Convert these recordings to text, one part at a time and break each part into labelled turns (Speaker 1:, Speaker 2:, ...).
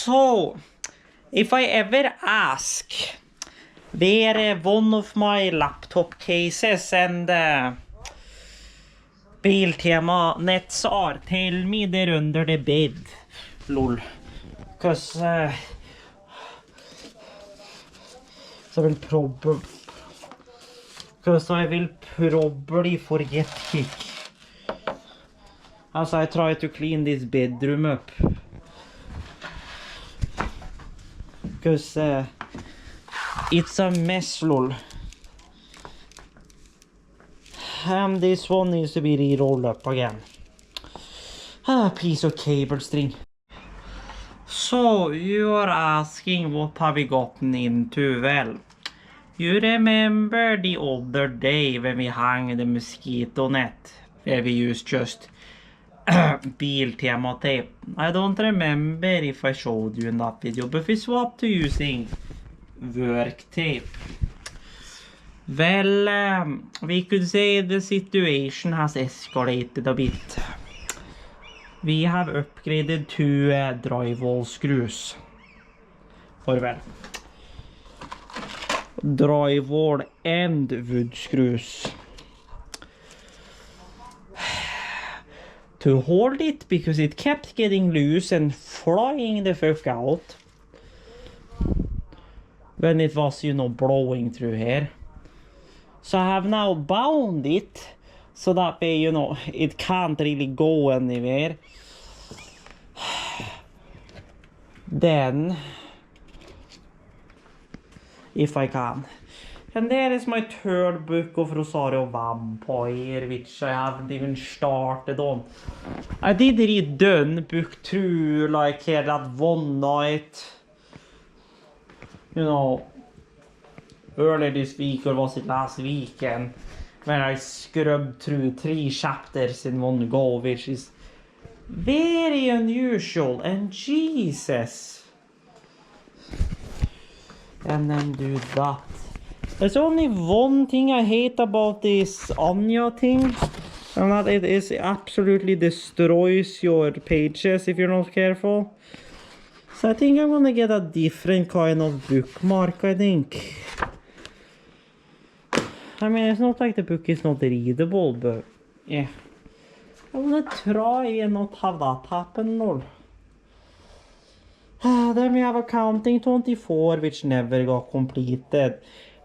Speaker 1: So, if I ever ask where one of my laptop cases and Biltema nets are, tell me they're under the bed, lol. Because I will probably forget kick. As I try to clean this bedroom up. Because it's a mess, lol. And this one needs to be re-rolled up again. A piece of cable string. So, you are asking what have we gotten into? Well, you remember the other day when we hung the mosquito net, where we used just Biltema tape. I don't remember if I showed you in that video, but we swapped to using work tape. Well, we could say the situation has escalated a bit. We have upgraded to drywall screws. Or well, drywall and wood screws. To hold it, because it kept getting loose and flying the fuck out when it was, you know, blowing through here. So I have now bound it so that way, you know, it can't really go anywhere. Then, if I can. And there is my third book of Rosario Vampire, which I haven't even started on. I did read done book 2 like here that one night. You know, earlier this week, or was it last weekend, when I scrubbed through 3 chapters in one go, which is very unusual, and Jesus. And then do that. There's only one thing I hate about this Anya thing, and that it is absolutely destroys your pages if you're not careful. So I think I'm gonna get a different kind of bookmark, I think. I mean, it's not like the book is not readable, but yeah. I wanna try and not have that happen, lol. Then we have Accounting 24, which never got completed.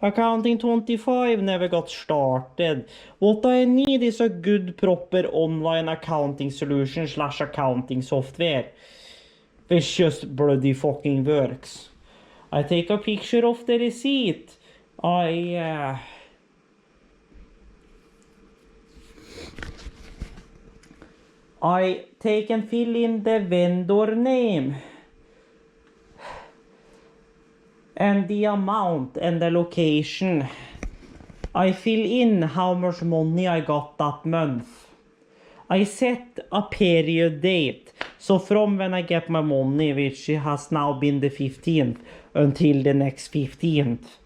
Speaker 1: Accounting 25 never got started. What I need is a good proper online accounting solution / accounting software. Which just bloody fucking works. I take a picture of the receipt. I take and fill in the vendor name. And the amount and the location. I fill in how much money I got that month. I set a period date. So from when I get my money, which has now been the 15th, until the next 15th.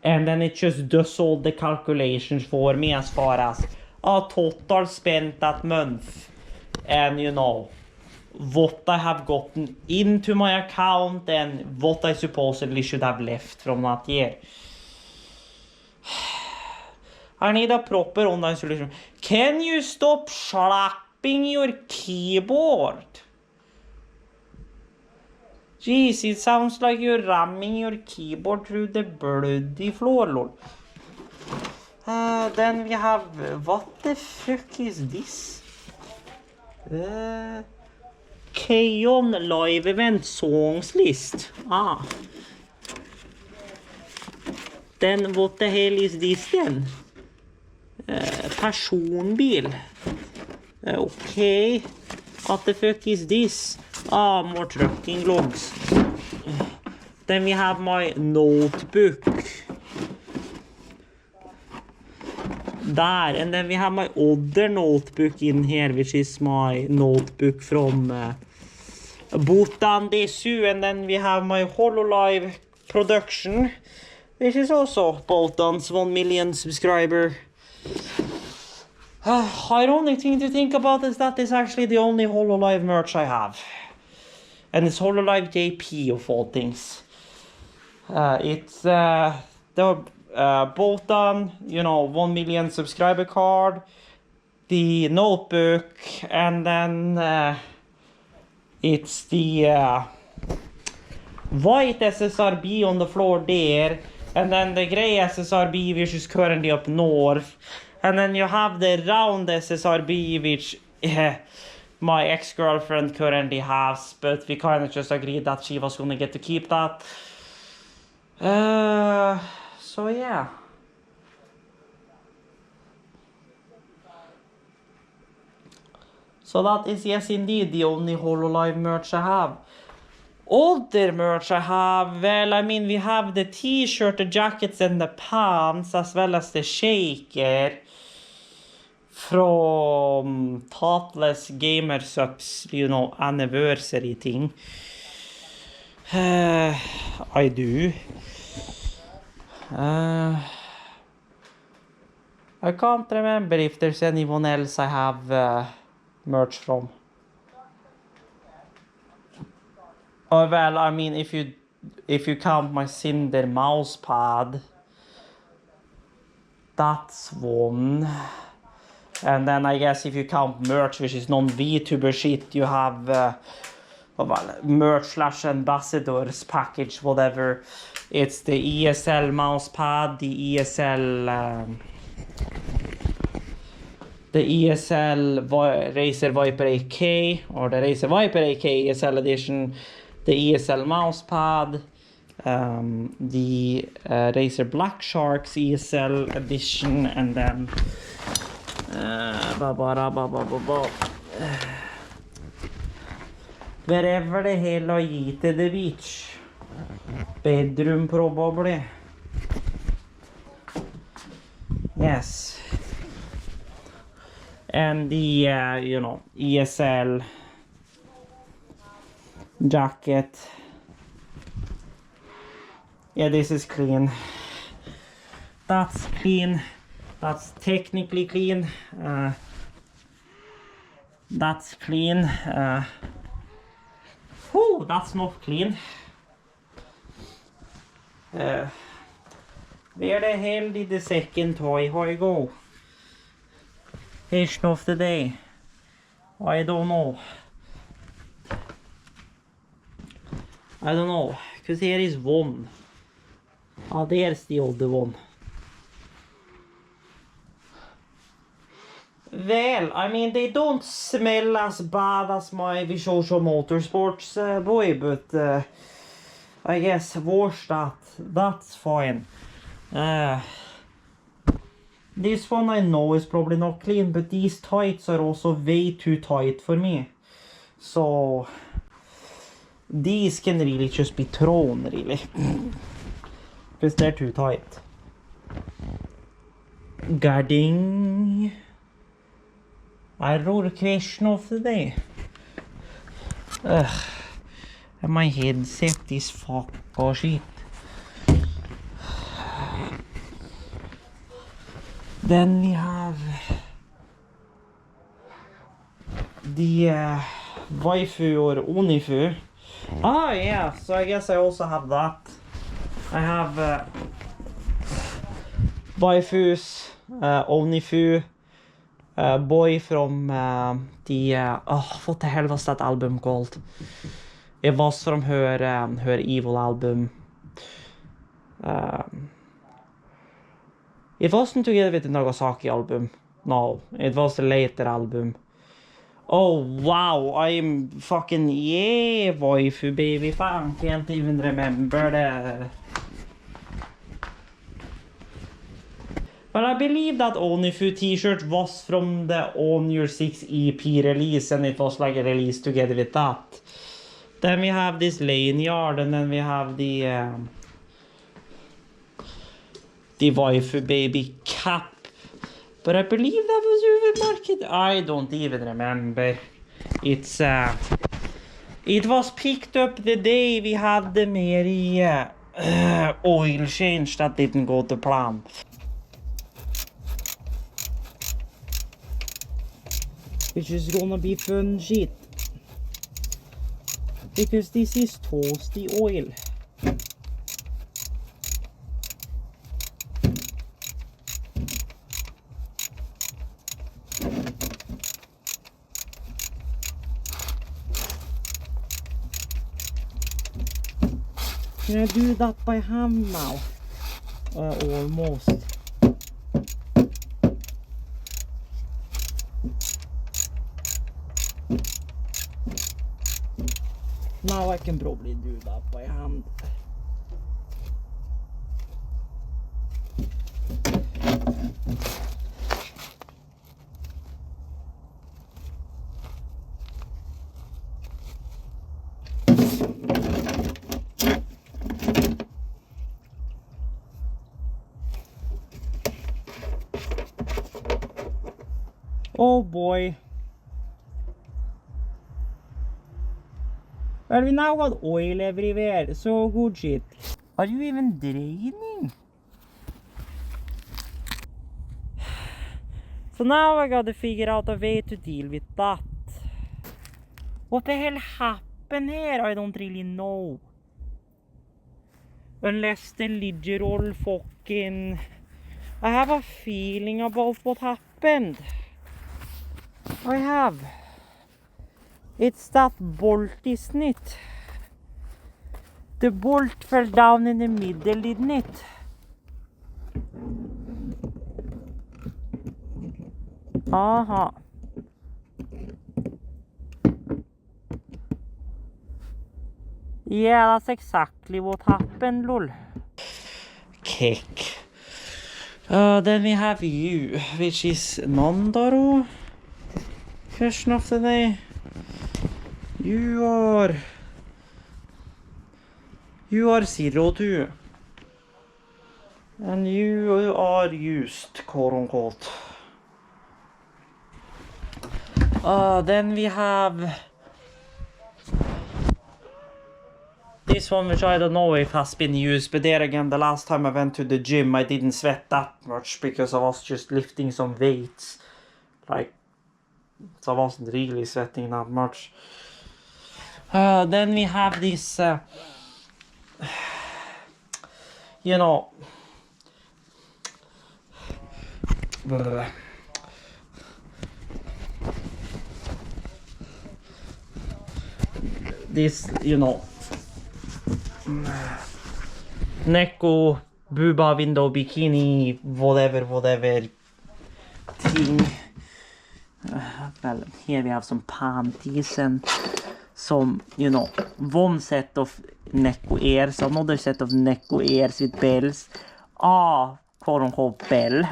Speaker 1: And then it just does all the calculations for me as far as total spent that month. And you know, what I have gotten into my account and what I supposedly should have left from that year. I need a proper online solution. Can you stop slapping your keyboard? Jeez, it sounds like you're ramming your keyboard through the bloody floor, lol. Then we have, what the fuck is this? K-On live event songs list. Then what the hell is this then? Personbil. Okay. What the fuck is this? More trucking logs. Then we have my notebook. There, and then we have my other notebook in here, which is my notebook from PT.2, and then we have my HoloLive production, which is also Bolton's 1 million subscriber. Ironic thing to think about is that is actually the only HoloLive merch I have. and it's Hololive JP of all things. It's the both on, you know, 1 million subscriber card, the notebook, and then it's the white SSRB on the floor there, and then the grey SSRB which is currently up north, and then you have the round SSRB which my ex-girlfriend currently has, but we kind of just agreed that she was gonna get to keep that. So yeah. So that is, yes indeed, the only Hololive merch I have. Other merch I have, well, I mean, we have the t-shirt, the jackets, and the pants, as well as the shaker from Thoughtless Gamer Subs, you know, anniversary thing. I do. I can't remember if there's anyone else I have merch from. Oh, well, I mean, if you count my Cinder mouse pad, that's one. And then I guess if you count merch, which is non-VTuber shit, you have well, merch slash ambassadors package, whatever. It's the ESL mouse pad, the ESL Razer Viper AK, or the Razer Viper AK ESL edition, the ESL mouse pad, the Razer Black Sharks ESL edition, and then wherever the hell I eat the beach, bedroom probably. Yes. And the you know, ESL jacket. Yeah, this is clean. That's clean. That's technically clean. That's clean. Whew, that's not clean. Where the hell did the second toy go? Fish of the day. I don't know. I don't know, because here is one. Oh, there's the other one. Well, I mean, they don't smell as bad as my Vishoso Motorsports boy, but I guess wash that. That's fine. This one I know is probably not clean, but these tights are also way too tight for me. So these can really just be thrown, really. Because they're too tight. Guarding. I wrote a question of the day. And my headset is fuck or shit. Then we have the waifu or onifu. Ah, yeah, so I guess I also have that. I have waifus, onifu, boy from what the hell was that album called? It was from her Evil album. It wasn't together with the Nagasaki album. No, it was the later album. Oh wow, I'm fucking yeah, waifu baby. Fan, can't even remember the. But I believe that Onifu t-shirt was from the On Your 6 EP release, and it was like a release together with that. Then we have this lanyard, and then we have the waifu baby cap. But I believe that was Huvudmarket. I don't even remember. It's it was picked up the day we had the mer oil change that didn't go to plan. Which is gonna be fun shit. because this is toasty oil. Can I do that by hand now? Almost. Now I can probably do that by hand. Oh boy. Well, we now got oil everywhere, so good shit. Are you even draining? So now I gotta figure out a way to deal with that. What the hell happened here? I don't really know. Unless the lid roll fucking... I have a feeling about what happened. I have. It's that bolt, isn't it? The bolt fell down in the middle, didn't it? Aha. Yeah, that's exactly what happened, lol. Kick. Then we have you, which is Nandaro. Question of the day. You are 02. And you are used, quote unquote. Then we have this one, which I don't know if has been used, but there again, the last time I went to the gym, I didn't sweat that much because I was just lifting some weights. Like, so I wasn't really sweating that much. Then we have this, you know, this, you know, Neko, booba, window, bikini, whatever thing. Well, here we have some panties and some, you know, one set of Neko ears, another set of Neko ears with bells. Quote unquote bell.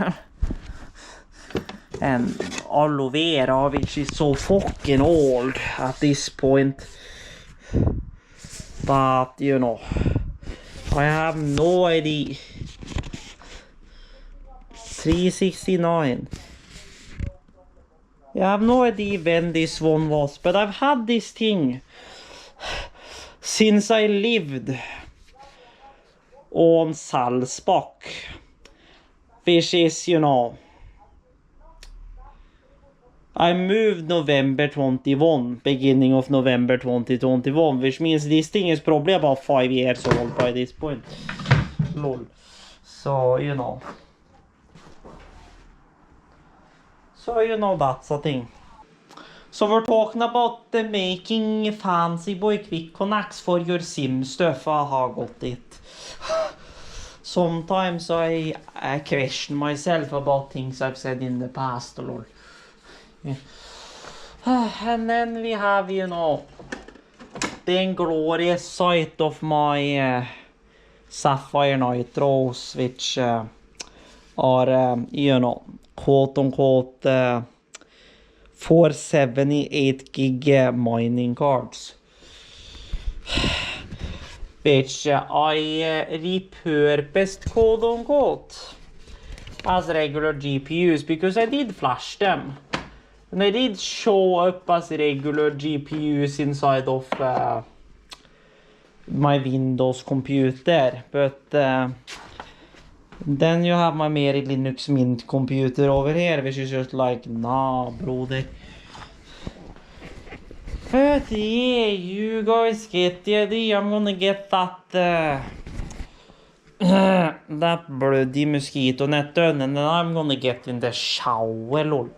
Speaker 1: And aloe vera, which is so fucking old at this point. But, you know, I have no idea. 369. I have no idea when this one was, but I've had this thing since I lived on Salzbach, which is, you know, I moved November 21, beginning of November 2021, which means this thing is probably about 5 years old by this point. Lol. So, you know. That's a thing. So we're talking about the making fancy boy quick connects for your sim stuff. Aha, got it. Sometimes I question myself about things I've said in the past, lol. Yeah. And then we have, you know, the inglorious sight of my Sapphire Nitros, which are, you know, quote unquote 478 gig mining cards, which I repurposed, quote unquote, as regular GPUs because I did flash them. And they did show up as regular GPUs inside of my Windows computer, but then you have my Mary Linux Mint computer over here, which is just like, nah, brother. But yeah, you guys get the idea. I'm gonna get that that bloody mosquito net done, and then I'm gonna get in the shower, lol.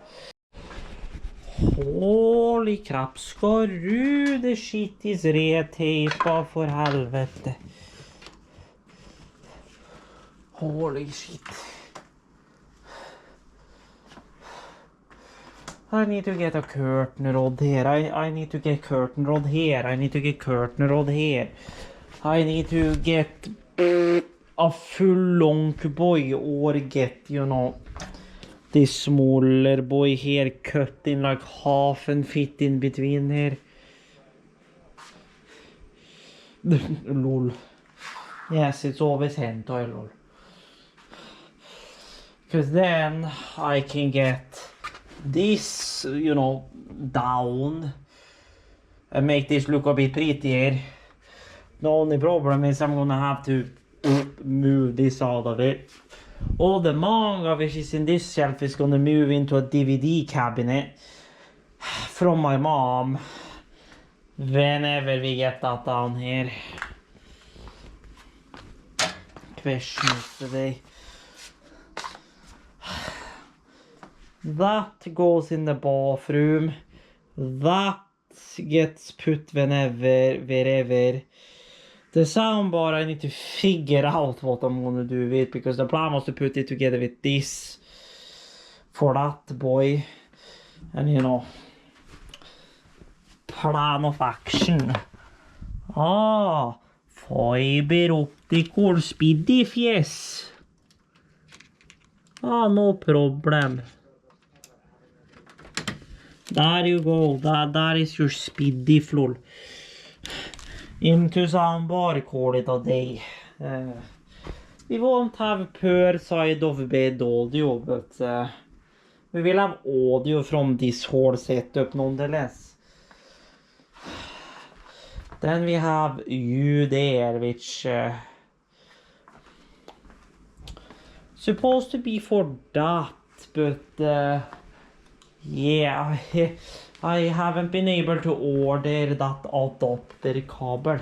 Speaker 1: Holy crap, skarru, the shit is retejpa for helvete. Holy shit. I need to get a curtain rod here. I need to get curtain rod here. I need to get curtain rod here. I need to get a full long boy or get, you know, this smaller boy here cut in like half and fit in between here. Lol. Yes, it's always hentai, lol. Because then I can get this, you know, down and make this look a bit prettier. The only problem is I'm gonna have to move this out of it. All the manga which is in this shelf is gonna move into a DVD cabinet from my mom whenever we get that down here. Questions today. That goes in the bathroom. That gets put wherever. The soundbar, I need to figure out what I'm gonna do with, because the plan was to put it together with this for that boy. And you know, plan of action. Fiber optical speedy, yes. No problem. There you go. That is your speedy floor. Into soundbar, call it a day. We won't have per side of bed audio, but we will have audio from this whole setup nonetheless. Then we have you there, which supposed to be for that, but yeah, I haven't been able to order that adapter cable.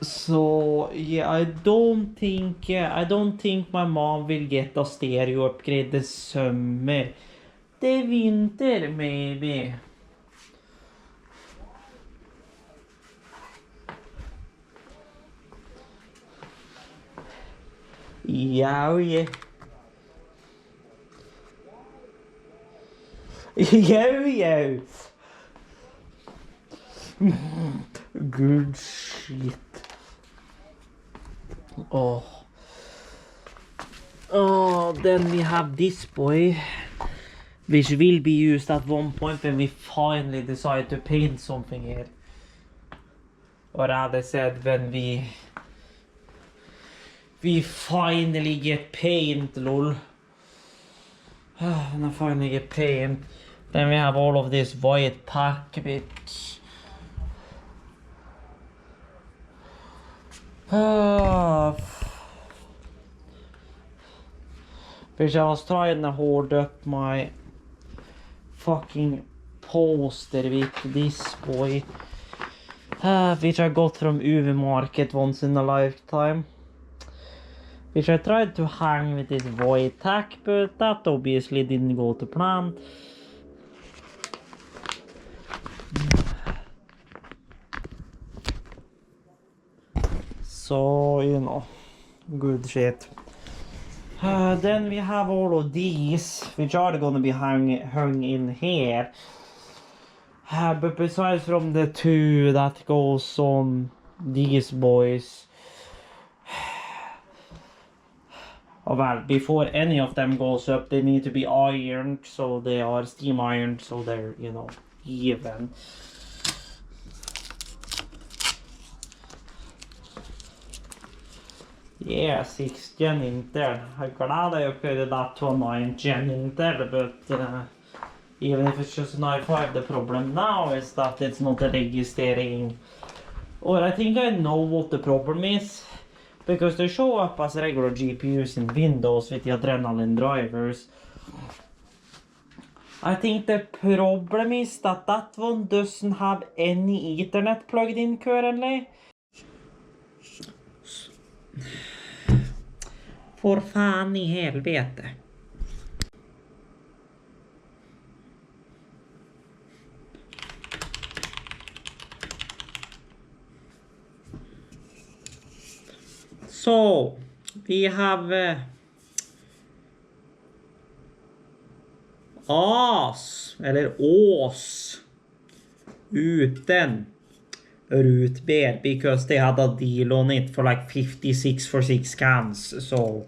Speaker 1: So yeah, I don't think my mom will get a stereo upgrade this summer. The winter maybe. Yeah. Yo. Good shit. Then we have this boy, which will be used at one point when we finally decide to paint something here. Or rather said, when we finally get paint, lol. When I finally get paint. Then we have all of this white pack bits. Which I was trying to hold up my fucking poster with this boy. Which I got from UV Market once in a lifetime. Which I tried to hang with this white tack, but that obviously didn't go to plan. So, you know, good shit. Then we have all of these, which are gonna be hung in here. But besides from the two that goes on these boys, well, before any of them goes up, they need to be ironed, so they are steam ironed, so they're, you know, even. Yeah, 6 gen Intel. I'm glad I upgraded that to a 9 gen Intel, but even if it's just an i5, the problem now is that it's not registering. Or I think I know what the problem is, because they show up as regular GPUs in Windows with the Adrenaline drivers. I think the problem is that one doesn't have any Ethernet plugged in currently. For fan i helvete. So, we have AS, eller ås, uten root beer, because they had a deal on it for like 56 for 6 cans. So,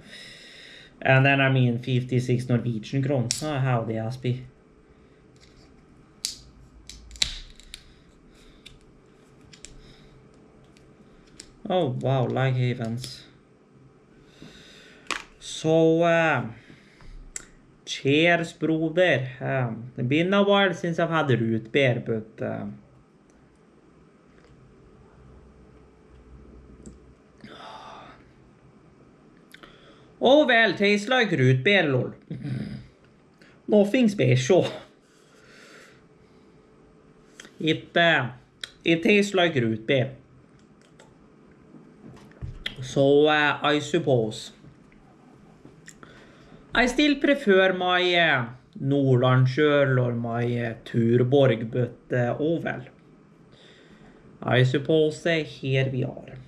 Speaker 1: and then I mean 56 Norwegian kroner. Oh, howdy, Aspie. Oh wow, like havens. So, cheers, broder. It's been a while since I've had root beer, but oh well, tastes like root beer, lol. Nothing special. It tastes like root beer. So I suppose I still prefer my Nordlandsøl or my Tuborg, but oh well. I suppose here we are.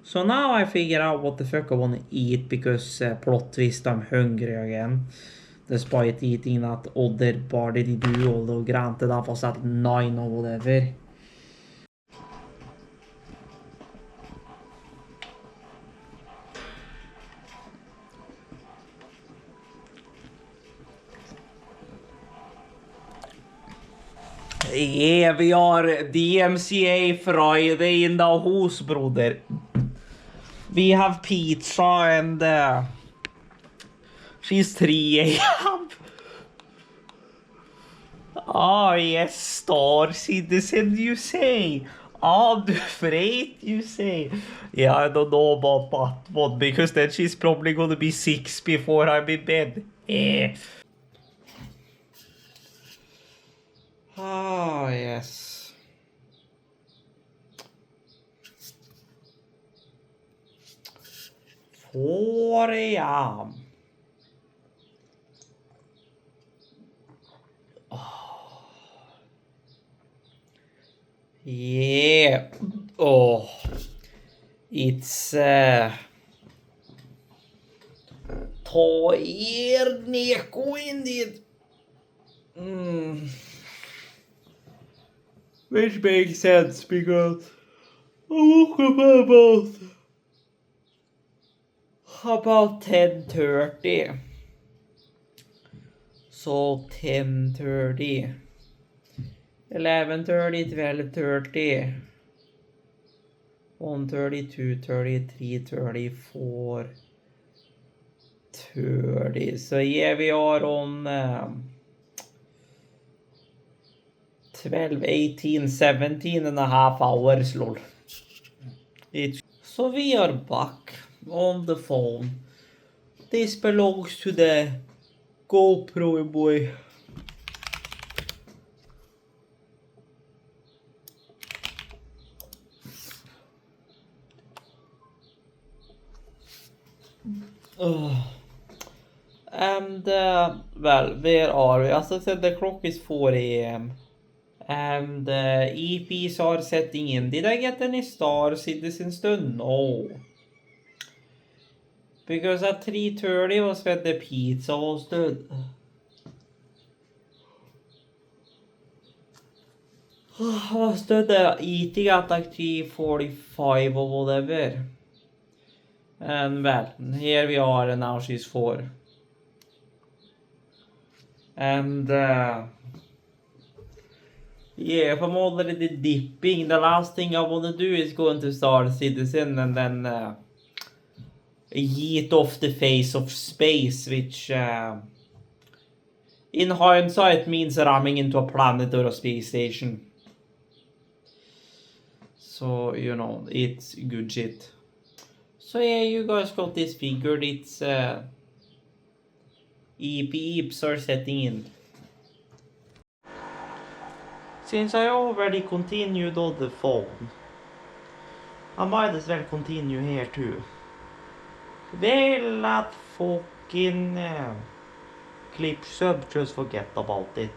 Speaker 1: So now I figure out what the fuck I want to eat, because plot twist, I'm hungry again. Despite eating that other body they do, although granted that was at 9 or whatever. Yeah, we are DMCA Friday in the house, brother. We have pizza and she's 3 a.m. Oh yes, Star Citizen, you say. Oh, the freight, you say. Yeah, I don't know about that one, because then she's probably gonna be 6 before I'm in bed. Yeah. Oh, yes. Four a.m. Oh. Yeah. Oh. It's Toir Neko indeed. Which makes sense, because I woke up about 10:30. So 10:30, 11:30, 12:30, 1:30, 2:30, 3:30, 4:30. So yeah, we are on 12, 18, 17 and a half hours, lol. So we are back on the phone. This belongs to the GoPro boy. And well, where are we? As I said, the clock is 4 a.m. And EPs are setting in. Did I get any Star Citizen stund? No. Because at 3:30 was when the pizza was done. I was done eating at like 3:45 or whatever. And well, here we are, and now she's 4. And yeah, if I'm already dipping, the last thing I want to do is go into Star Citizen and then yeet off the face of space, which in hindsight means ramming into a planet or a space station. So, you know, it's good shit. So yeah, you guys got this figured. It's EP EPs are setting in. Since I already continued on the phone, I might as well continue here too. Well, that fucking clip sub, just forget about it.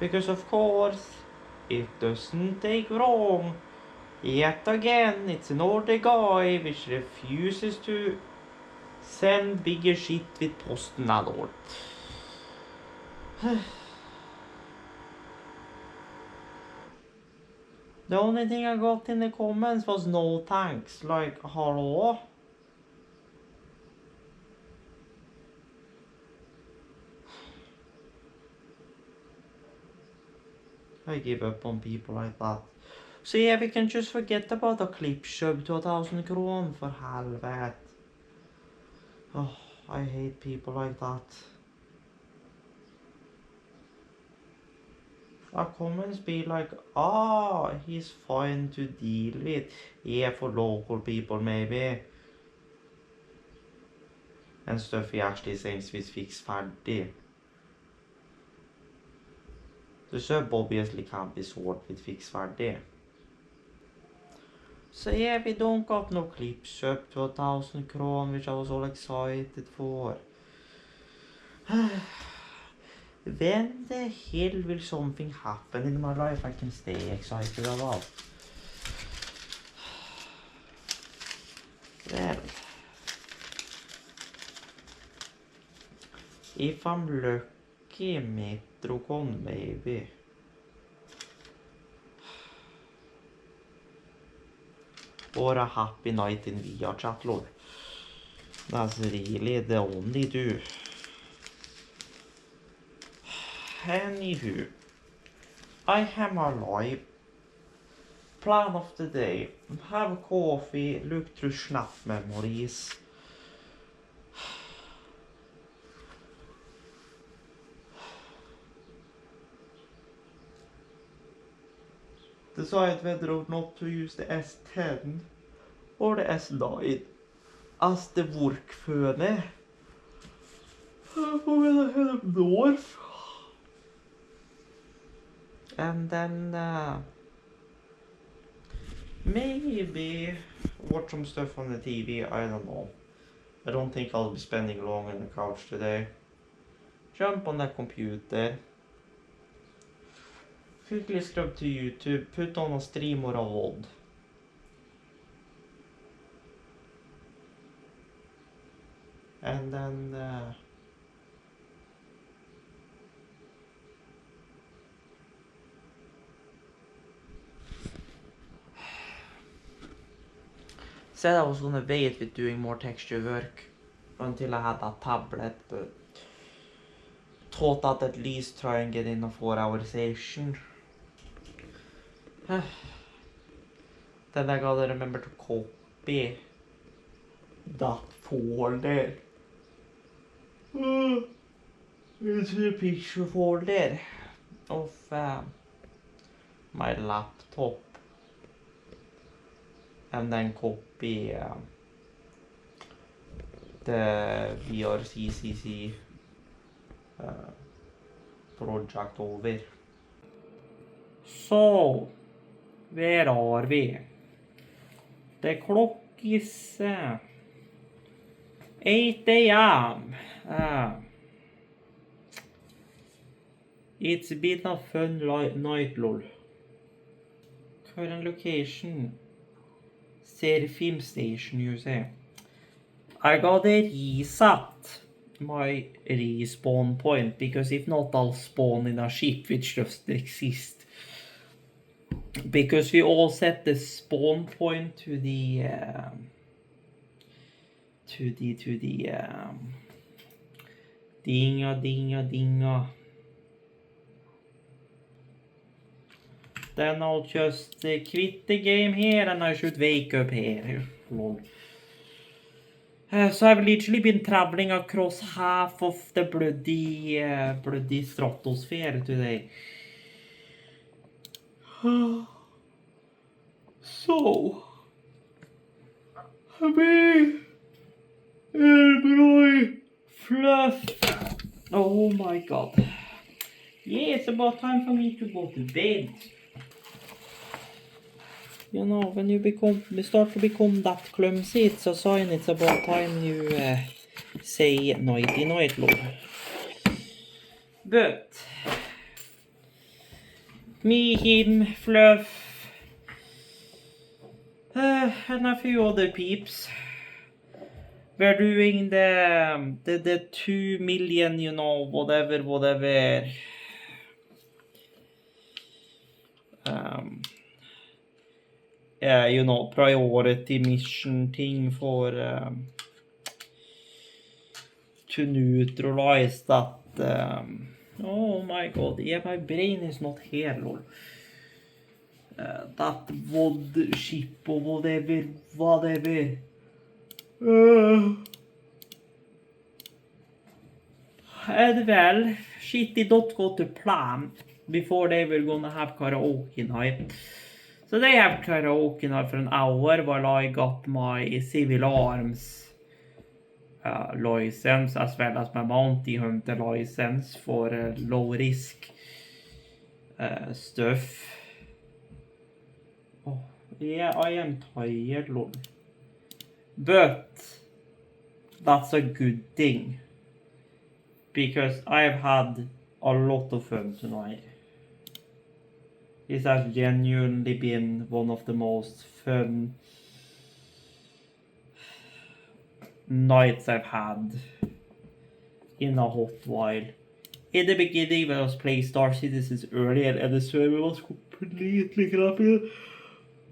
Speaker 1: Because of course, it doesn't take wrong. Yet again, it's an older guy which refuses to send bigger shit with PostNord. The only thing I got in the comments was no thanks, like hello? I give up on people like that. So yeah, we can just forget about the clip sub to 1,000 kron for helvete. Oh, I hate people like that. Our comments be like, he's fine to deal with. Yeah, for local people maybe. And stuff he actually says is fix färdig. The sub obviously can't be solved with fix färdig. So yeah, we don't got no clip sub to 1,000 kron, which I was all excited for. When the hell will something happen in my life I can stay excited about? Well, if I'm lucky, Metrocon maybe. Or a happy night in VRChat, lol. That's really the only do. Anywho, I have my life. Plan of the day. Have coffee, look through snap memories. Decide whether or not to use the S10 or the S9 as the workphone. Får vi head up north. And then maybe watch some stuff on the TV, I don't know. I don't think I'll be spending long on the couch today. Jump on the computer. Quickly scrub to YouTube, put on a stream or a VOD. And then said I was gonna wait with doing more texture work until I had that tablet, but thought I'd at least try and get in a 4-hour session. Then I gotta remember to copy that folder into the picture folder of my laptop, and then copy the VRCCC project over. So, where are we? The clock is 8 a.m. It's been a fun night, lol. Current location. Seraphim Station, you say. I gotta reset my respawn point, because if not I'll spawn in a ship which doesn't exist. Because we all set the spawn point to the dinga. Then I'll just quit the game here and I should wake up here. Lol. So I've literally been traveling across half of the bloody stratosphere today. So, me, Elbroy, Fluff. Oh my god. Yeah, it's about time for me to go to bed. You know, when you start to become that clumsy, it's a sign it's about time you say nighty night, love. But me, him, Fluff, and a few other peeps, we're doing the 2 million, you know, whatever, you know, priority mission thing for to neutralize that. Oh my god, yeah, my brain is not here, lol. That wood ship or whatever. And well, shit did not go to plan before they were gonna have karaoke night. So they have karaoke night for an hour while I got my civil arms license as well as my bounty hunter license for low risk stuff. Oh, yeah, I am tired, lord. But that's a good thing because I've had a lot of fun tonight. This has genuinely been one of the most fun nights I've had in a hot while. In the beginning, when I was playing Star Citizens earlier and the server was completely crappy.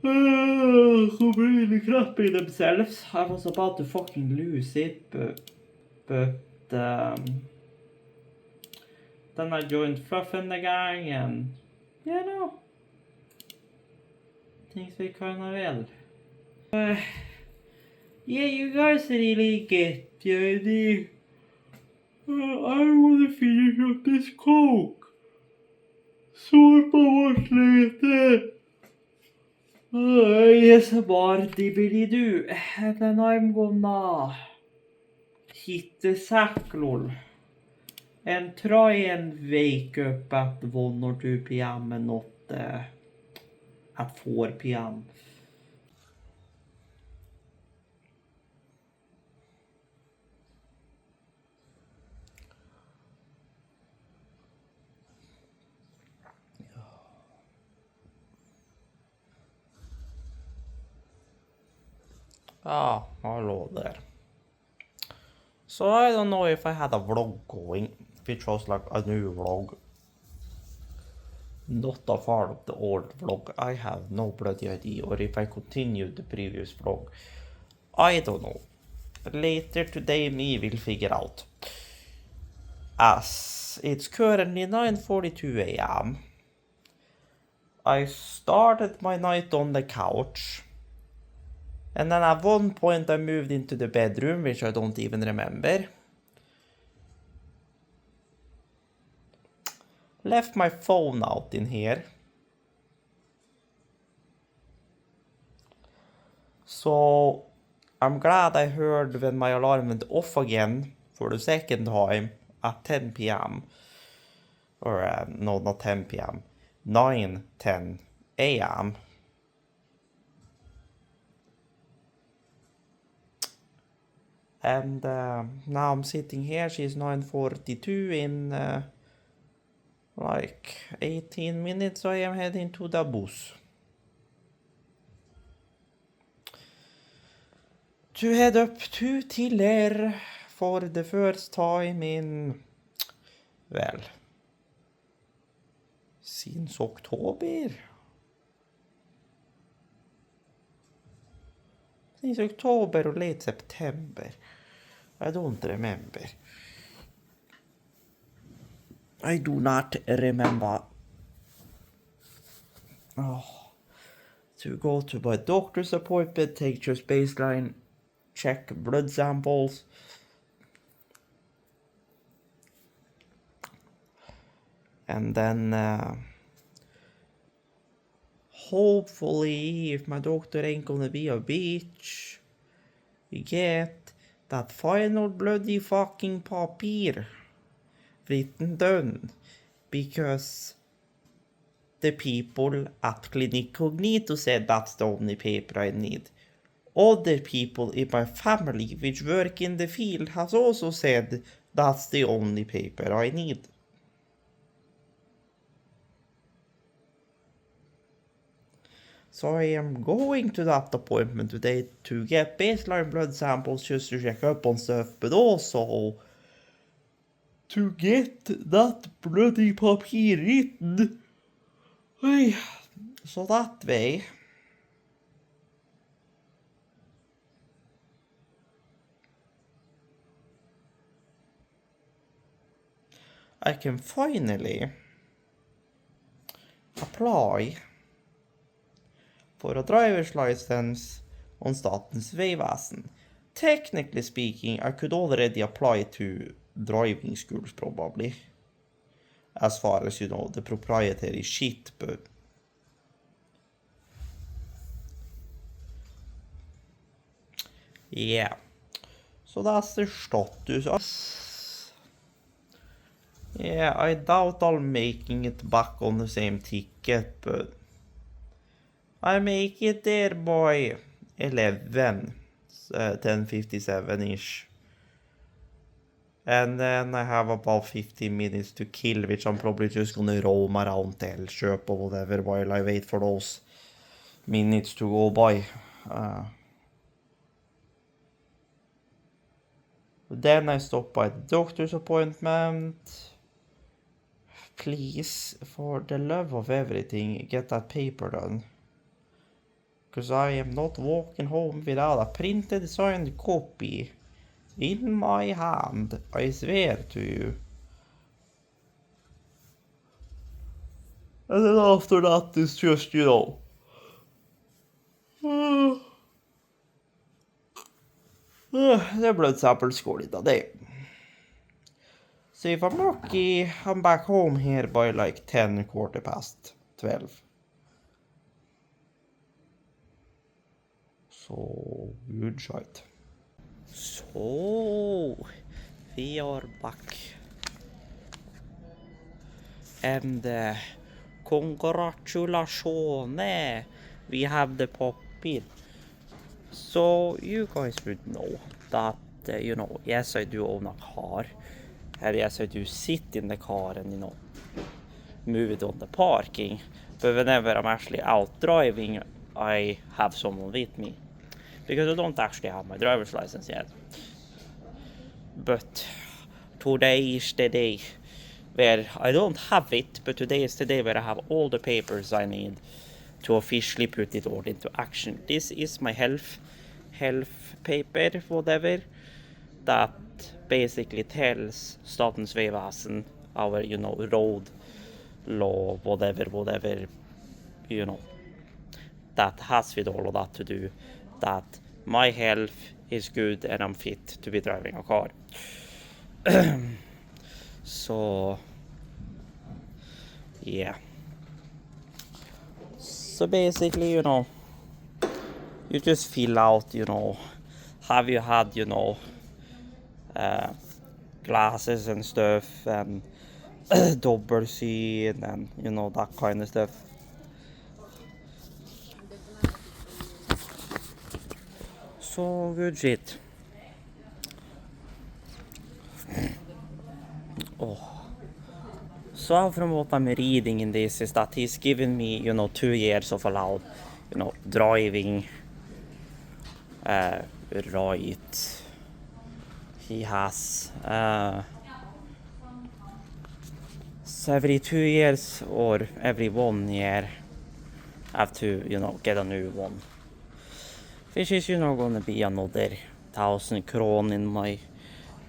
Speaker 1: Completely crappy themselves. I was about to fucking lose it, but then I joined Fluff and the gang and, you know, things went kinda well. Yeah, you guys really get the idea. I wanna finish up this coke. Sort på vårt lite. Yes, dibbidi-doo. And then I'm gonna hit the sack, lol. And try and wake up at 1 or 2 p.m. and not at 4 p.m. Ah, hello there. So I don't know if I had a vlog going, which was like a new vlog. Not a part of the old vlog, I have no bloody idea, or if I continued the previous vlog. I don't know. Later today me will figure out. As it's currently 9:42 a.m. I started my night on the couch. And then at one point I moved into the bedroom, which I don't even remember. Left my phone out in here. So I'm glad I heard when my alarm went off again for the second time at 10 p.m. Or no, not 10 p.m. 9:10 a.m. And now I'm sitting here. She's 9:42 in like 18 minutes. I am heading to the bus to head up to Tiller for the first time in, well, since October. Since October or late September. I don't remember. I do not remember. Oh, to go to my doctor's appointment, take just baseline, check blood samples. And then hopefully, if my doctor ain't gonna be a bitch, we get that final bloody fucking papir written down because the people at Clinic Cognito said that's the only paper I need. Other people in my family which work in the field has also said that's the only paper I need. So I am going to that appointment today to get baseline blood samples just to check up on stuff, but also to get that bloody papir written. So that way I can finally apply for a driver's license on Statens Vegvesen. Technically speaking, I could already apply to driving schools probably, as far as, you know, the proprietary shit, but yeah. So that's the status. Yeah, I doubt I'll making it back on the same ticket, but I make it there by 11, 10:57-ish. And then I have about 15 minutes to kill, which I'm probably just gonna roam around Älvköp or whatever while I wait for those minutes to go by. Then I stop by the doctor's appointment. Please, for the love of everything, get that paper done. Because I am not walking home without a printed signed copy in my hand, I swear to you. And then after that it's just, you know, the blood samples går av det. So if I'm lucky, I'm back home here by like 10, 12:15. So, good shit. So, we are back. And congratulations, we have the papir. So, you guys would know that, you know, yes, I do own a car. And yes, I do sit in the car and, you know, move it on the parking. But whenever I'm actually out driving, I have someone with me. Because I don't actually have my driver's license yet. But today is the day where I don't have it, but today is the day where I have all the papers I need to officially put it all into action. This is my health paper, whatever, that basically tells Statens Vegvesen, our, you know, road law, whatever, you know, that has with all of that to do, that my health is good and I'm fit to be driving a car. So, yeah. So basically, you know, you just fill out, you know, have you had, you know, glasses and stuff, and double syn and, you know, that kind of stuff. So good shit. Oh. So from what I'm reading in this is that he's given me, you know, 2 years of allowed, you know, driving right. He has so every 2 years or every 1 year I have to, you know, get a new one, which is, you know, gonna be another 1,000 kron in my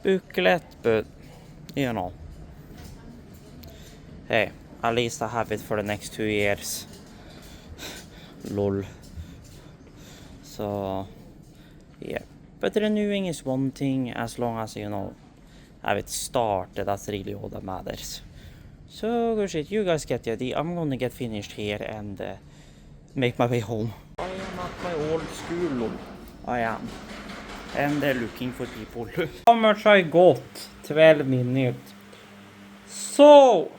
Speaker 1: booklet, but, you know, hey, at least I have it for the next 2 years. Lol. So, yeah. But renewing is one thing, as long as, you know, have it started, that's really all that matters. So, good shit, you guys get the idea. I'm gonna get finished here and make my way home. I am at my old school, lol. I am. And they're looking for people. How much I got? 12 minutes. So,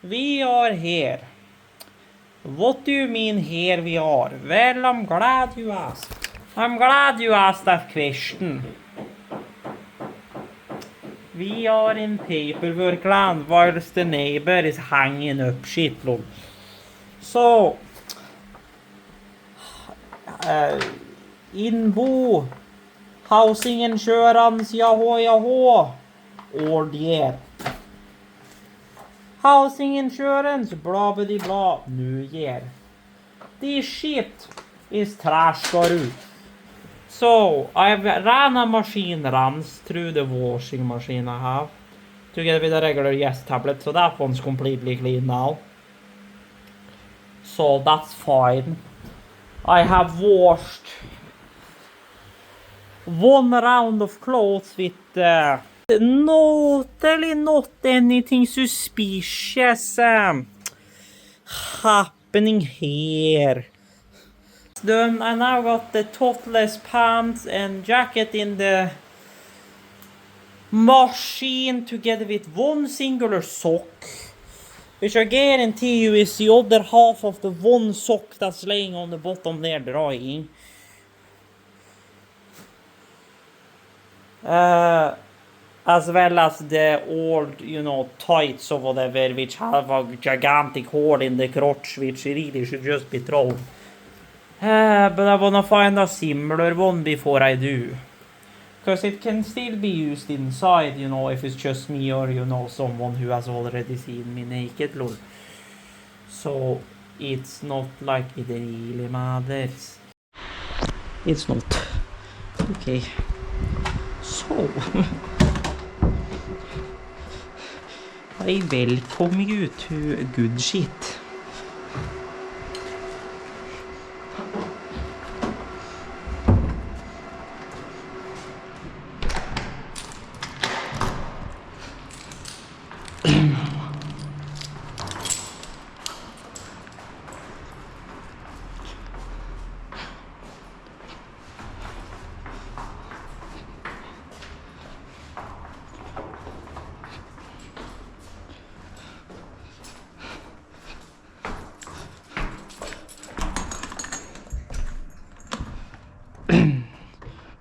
Speaker 1: We are here. What do you mean here we are? Well, I'm glad you asked. I'm glad you asked that question. We are in paperwork land whilst the neighbor is hanging up shit, lol. So, Inbo, housing insurance, yahoo, all year. Housing insurance, blah blah blah, new year. This shit is trash går ut. So, I've ran a machine runs through the washing machine I have, together with a regular yes tablet, so that one's completely clean now. So that's fine. I have washed one round of clothes with totally not anything suspicious happening here. Done. I now got the topless pants and jacket in the machine together with one singular sock, which I guarantee you is the other half of the one sock that's laying on the bottom there drying. As well as the old, tights or whatever, which have a gigantic hole in the crotch, which really should just be thrown. But I wanna find a similar one before I do. Because it can still be used inside, if it's just me or, someone who has already seen me naked, lol. So, it's not like it really matters. It's not. Okay. So. I welcome you to good shit.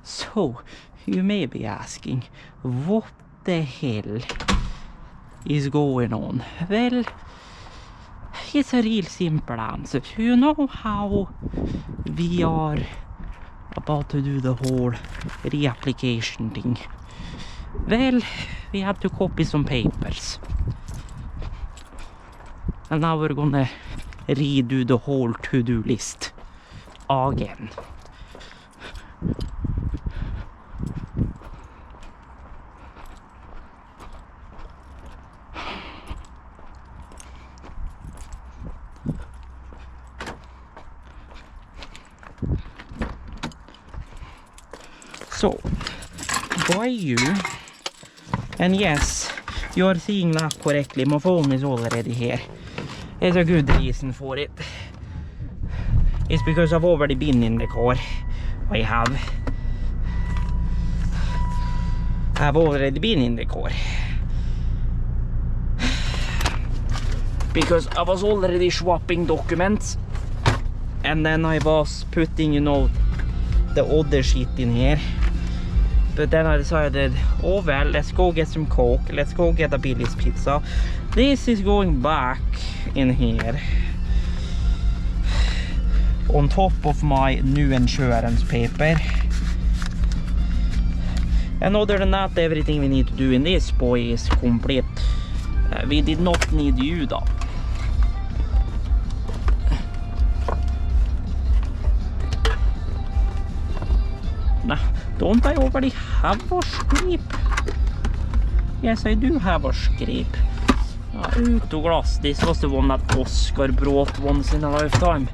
Speaker 1: So, you may be asking, what the hell is going on? Well, it's a real simple answer. You know how we are about to do the whole reapplication thing? Well, we had to copy some papers. And now we're gonna redo the whole to-do list again. So, why you? And yes, you are seeing that correctly. My phone is already here. There's a good reason for it. It's because I've already been in the car. I've already been in the car. Because I was already swapping documents. And then I was putting, the other shit in here. But then I decided, oh well, let's go get some Coke. Let's go get a Billy's pizza. This is going back in here. On top of my new insurance paper. And other than that, everything we need to do in this boy is complete. We did not need you though. Nah, don't I already have a script? Yes, I do have a script. Autoglass, this was the one that Oscar brought once in a lifetime.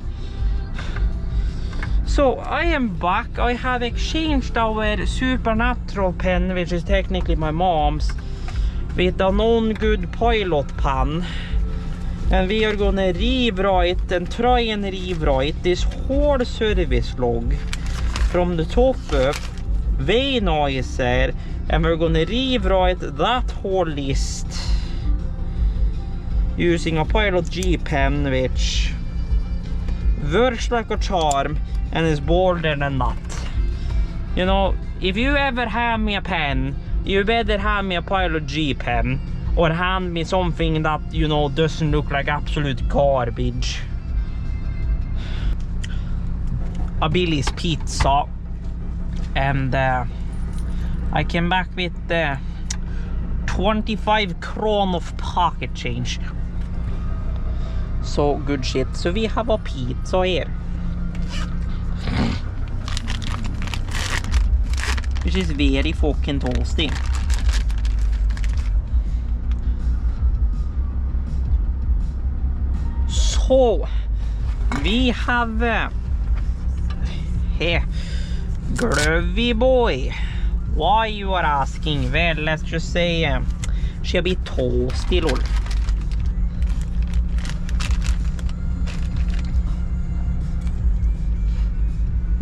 Speaker 1: So, I am back. I have exchanged our supernatural pen, which is technically my mom's, with a non-good pilot pen. And we are gonna rewrite and try and rewrite this whole service log from the top up, way nicer, and we're gonna rewrite that whole list using a Pilot G pen which works like a charm and is bolder than that. You know, if you ever hand me a pen, you better hand me a Pilot G pen or hand me something that, you know, doesn't look like absolute garbage. A Billy's pizza, and I came back with 25 kron of pocket change. So good shit. So we have a pizza here, which is very fucking toasty. So we have here, Glovey boy. Why you are asking? Well, let's just say she a bit toasty, lol.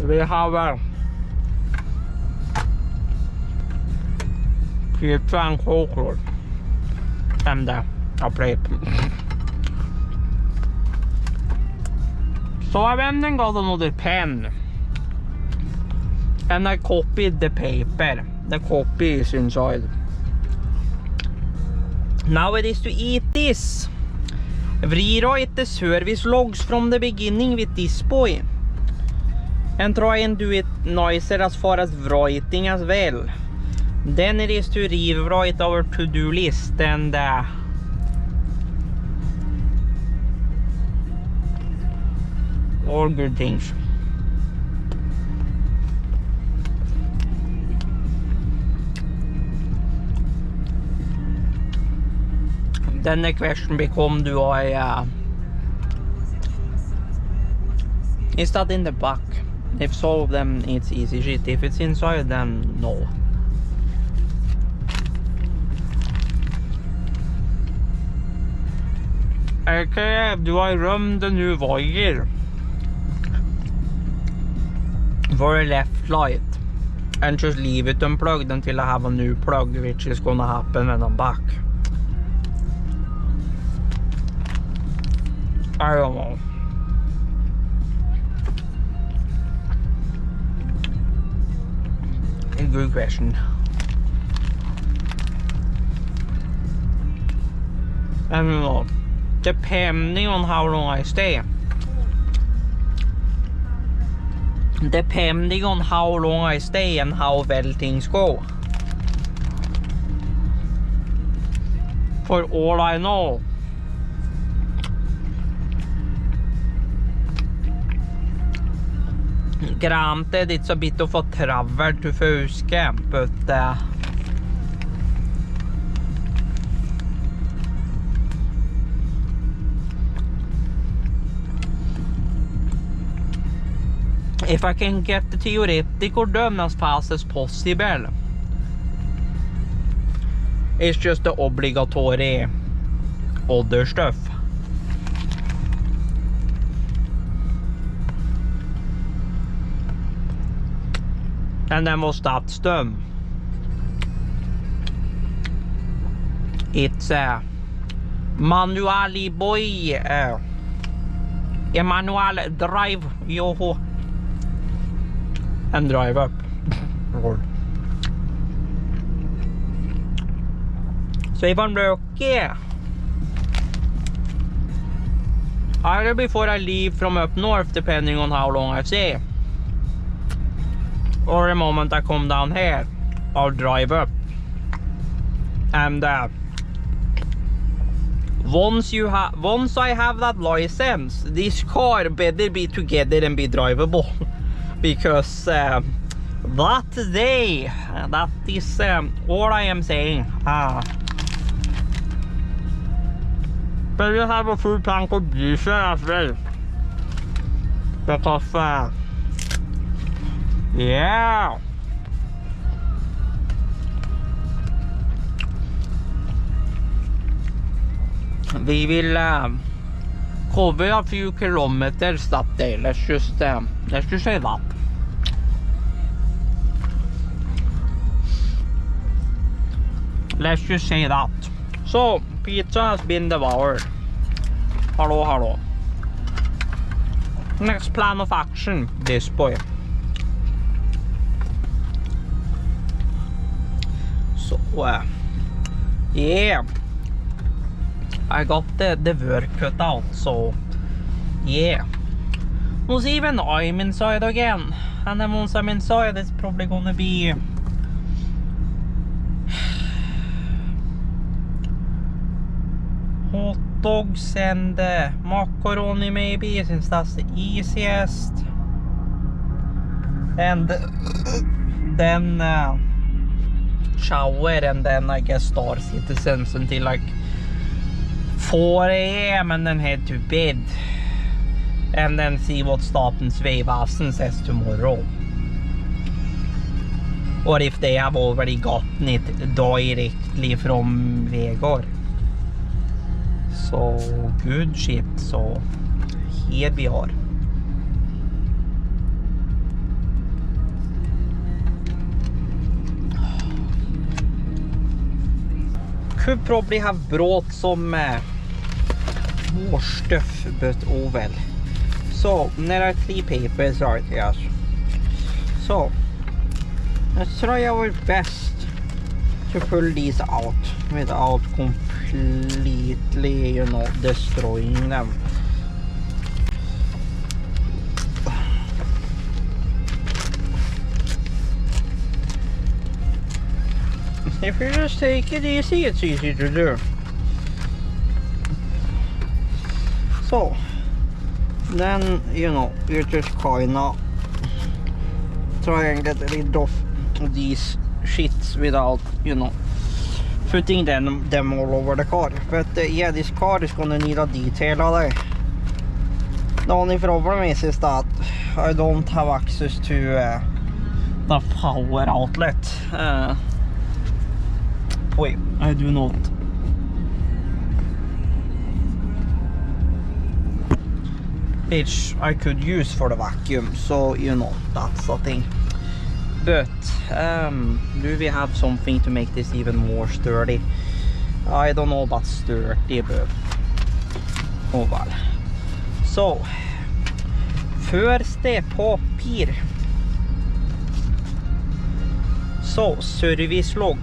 Speaker 1: We have pizza and coke, lol. And a plate. So I went and got another pen. And I copied the paper. The copy is inside. Now it is to eat this. Rewrite the service logs from the beginning with this boy. And try and do it nicer as far as writing as well. Then it is to rewrite our to-do list and all good things. Then the question becomes, do I is that in the back? If so, then it's easy shit. If it's inside, then no. Okay, do I run the new wire for a left light and just leave it unplugged until I have a new plug, which is gonna happen when I'm back? I don't know. A good question. I don't know. Depending on how long I stay. Depending on how long I stay and how well things go. For all I know. Granted, it's a bit of a travel to Fauske, but if I can get the theoretical done as fast as possible, it's just the obligatory other stuff. And then once that's done, it's manually boy, Emmanuel drive yo and drive up. So if I'm lucky, either before I leave from up north, depending on how long I stay, or the moment I come down here, I'll drive up. And once I have that license, this car better be together and be drivable. Because that day, that is all I am saying. But we have a full tank of diesel as well. Because yeah. We will cover a few kilometers that day. Let's just say that. Let's just say that. So pizza has been devoured. Hello. Next plan of action, this boy. So, yeah. I got the work cut out, so yeah. We'll see when I'm inside again. And then once I'm inside, it's probably gonna be hot dogs and macaroni maybe, since that's the easiest. And then shower, and then I guess Star Citizens until like 4 AM and then head to bed. And then see what Statens Vegvesen says tomorrow. Or if they have already gotten it directly from Vegard. So good shit, so here we are. Could probably have brought some more stuff, but oh well. So there are 3 papers right here. So let's try our best to pull these out without completely, you know, destroying them. If you just take it easy, it's easy to do. So then, you know, you just kinda try and get rid of these shits without, you know, putting them all over the car. But yeah, this car is gonna need a detailer. The only problem is that I don't have access to the power outlet. Wait, I do not. Which I could use for the vacuum, so you know, that's the thing. But do we have something to make this even more sturdy? I don't know about sturdy, but oh well. So første papir. Så service log.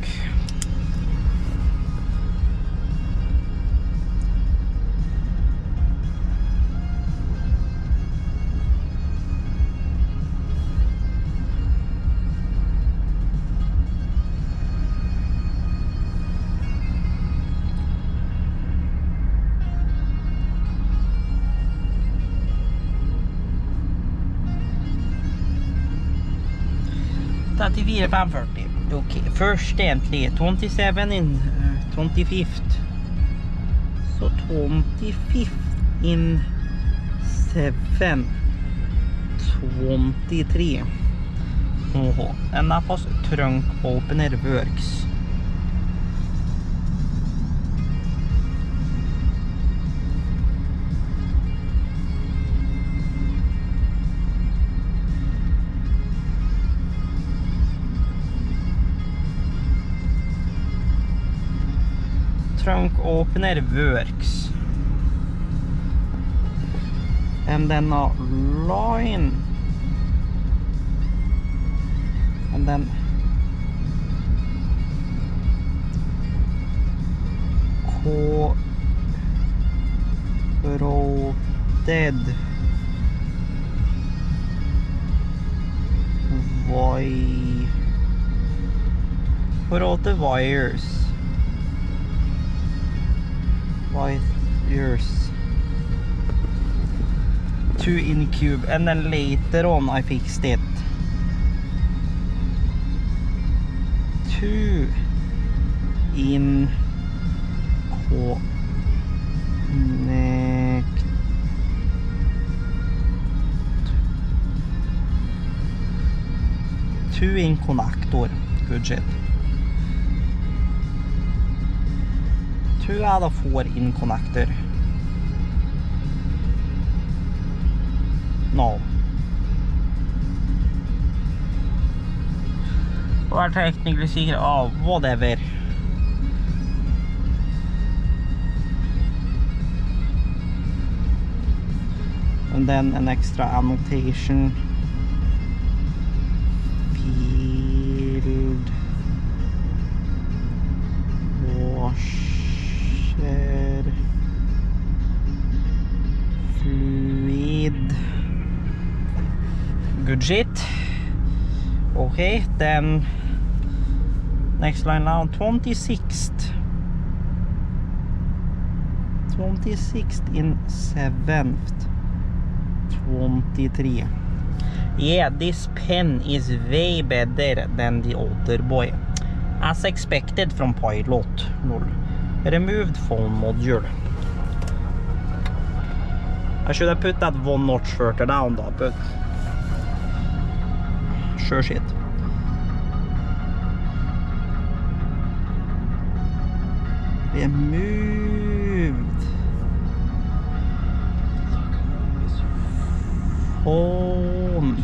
Speaker 1: Okay, first entry 27 in 25th. So 25th in 7 23. And that was trunk opener works. Trunk opener works, and then a line, and then corroded wires. Wires 2 in cube, and then later on I fixed it. 2 in connect. 2 in connector. Good shit. 2 out of 4 in connector. No. Or technically see, oh, whatever. And then an extra annotation. Field washer fluid. Good shit. Okay, then next line now, 26th in 7th, 23. Yeah, this pen is way better than the other boy. As expected from pilot. Lol. Removed phone module. I should have put that one notch further down though, but sure shit. Removed phone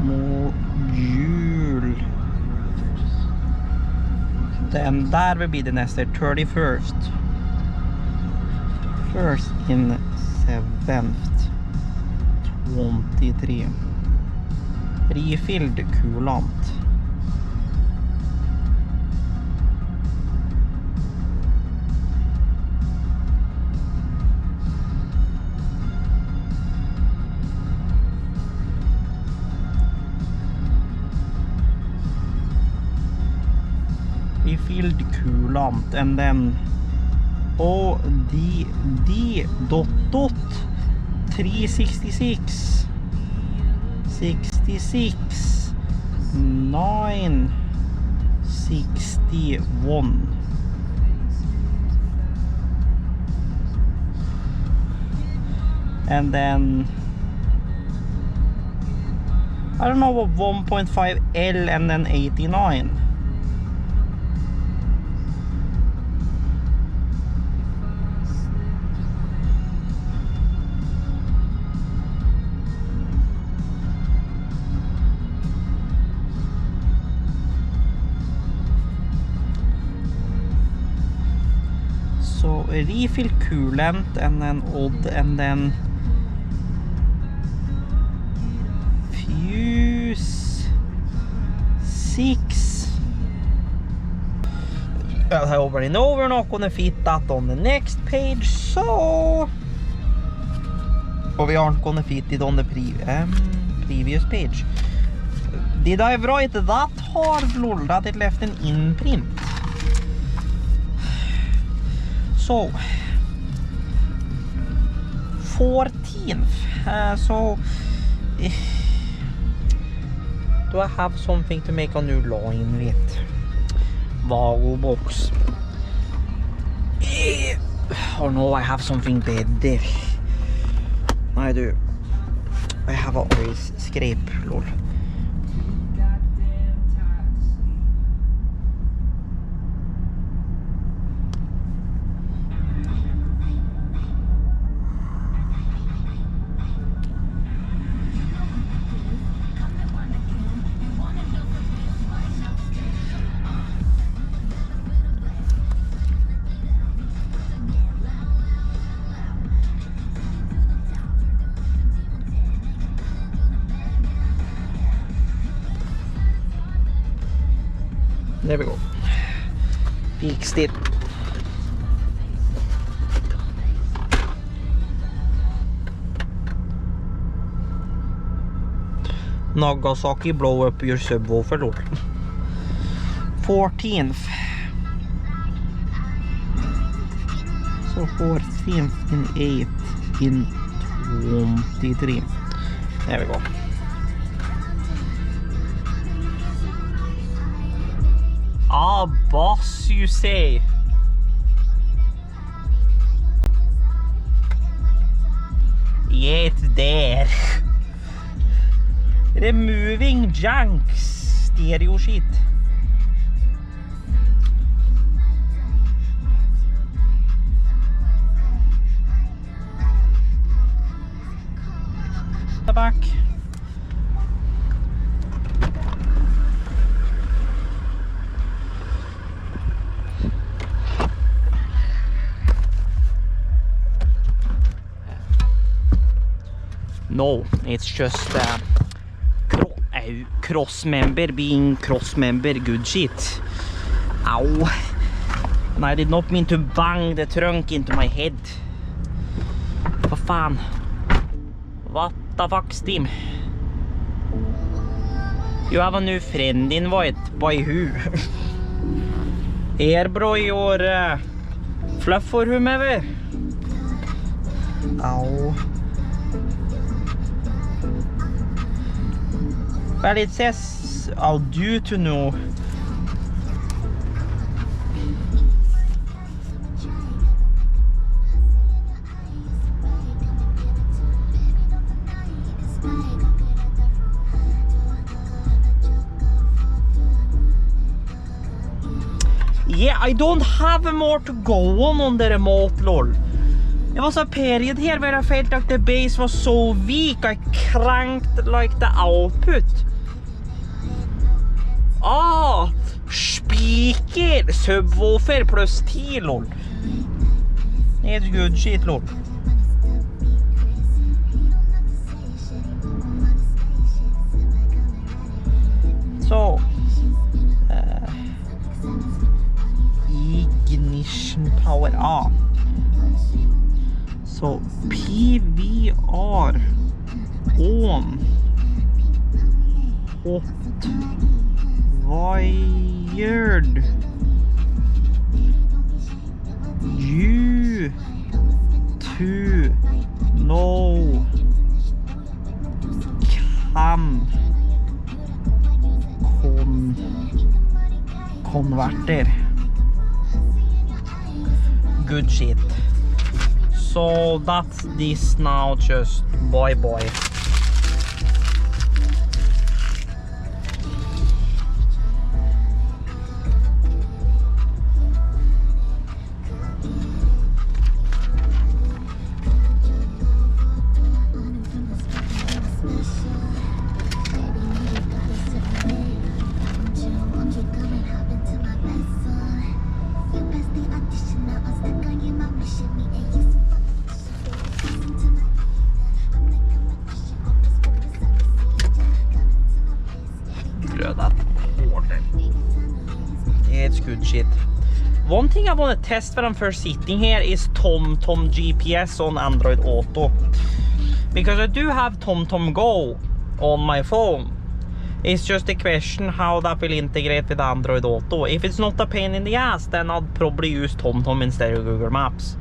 Speaker 1: module. Then that will be the next 31st. First in 7th, 23. Refilled coolant. Refilled coolant, and then D.366 66 961. And then I don't know what 1.5 L and then 89. So refill coolant and then odd and then fuse 6. Well, I already know we're not gonna fit that on the next page, so we aren't gonna fit it on the previous page. Did I write that hard, lol, that it left an imprint? So 14th. So do I have something to make a new line with? Vago box. Oh no, I have something better. I do. I have a ice scrape, lol. There we go. Fixed it. Nagasaki, blow up your subwoofer, lol. 14th. So 14th in 8th in 23. There we go. Ah, boss, you say. Yeah, it's there. Removing junk stereo shit. The back. No, it's just cross member being cross member good shit. Ow. And I did not mean to bang the trunk into my head. Vad fan? What the fuck, Steam? You have a new friend invite. By who? Here, bro, your fluff for whomever. Ow. Well, it says I'll do to know. Yeah, I don't have more to go on the remote, lol. There was a period here where I felt like the bass was so weak, I cranked like the output. Ah, speaker, subwoofer plus 10, lol. It's good shit, lol. So, ignition power on. So PVR on. Hot wired. You to know cam converter. Good shit. So that's this now, just bye. It's good shit. One thing I want to test when I'm first sitting here is TomTom GPS on Android Auto. Because I do have TomTom Go on my phone. It's just a question how that will integrate with Android Auto. If it's not a pain in the ass, then I'd probably use TomTom instead of Google Maps.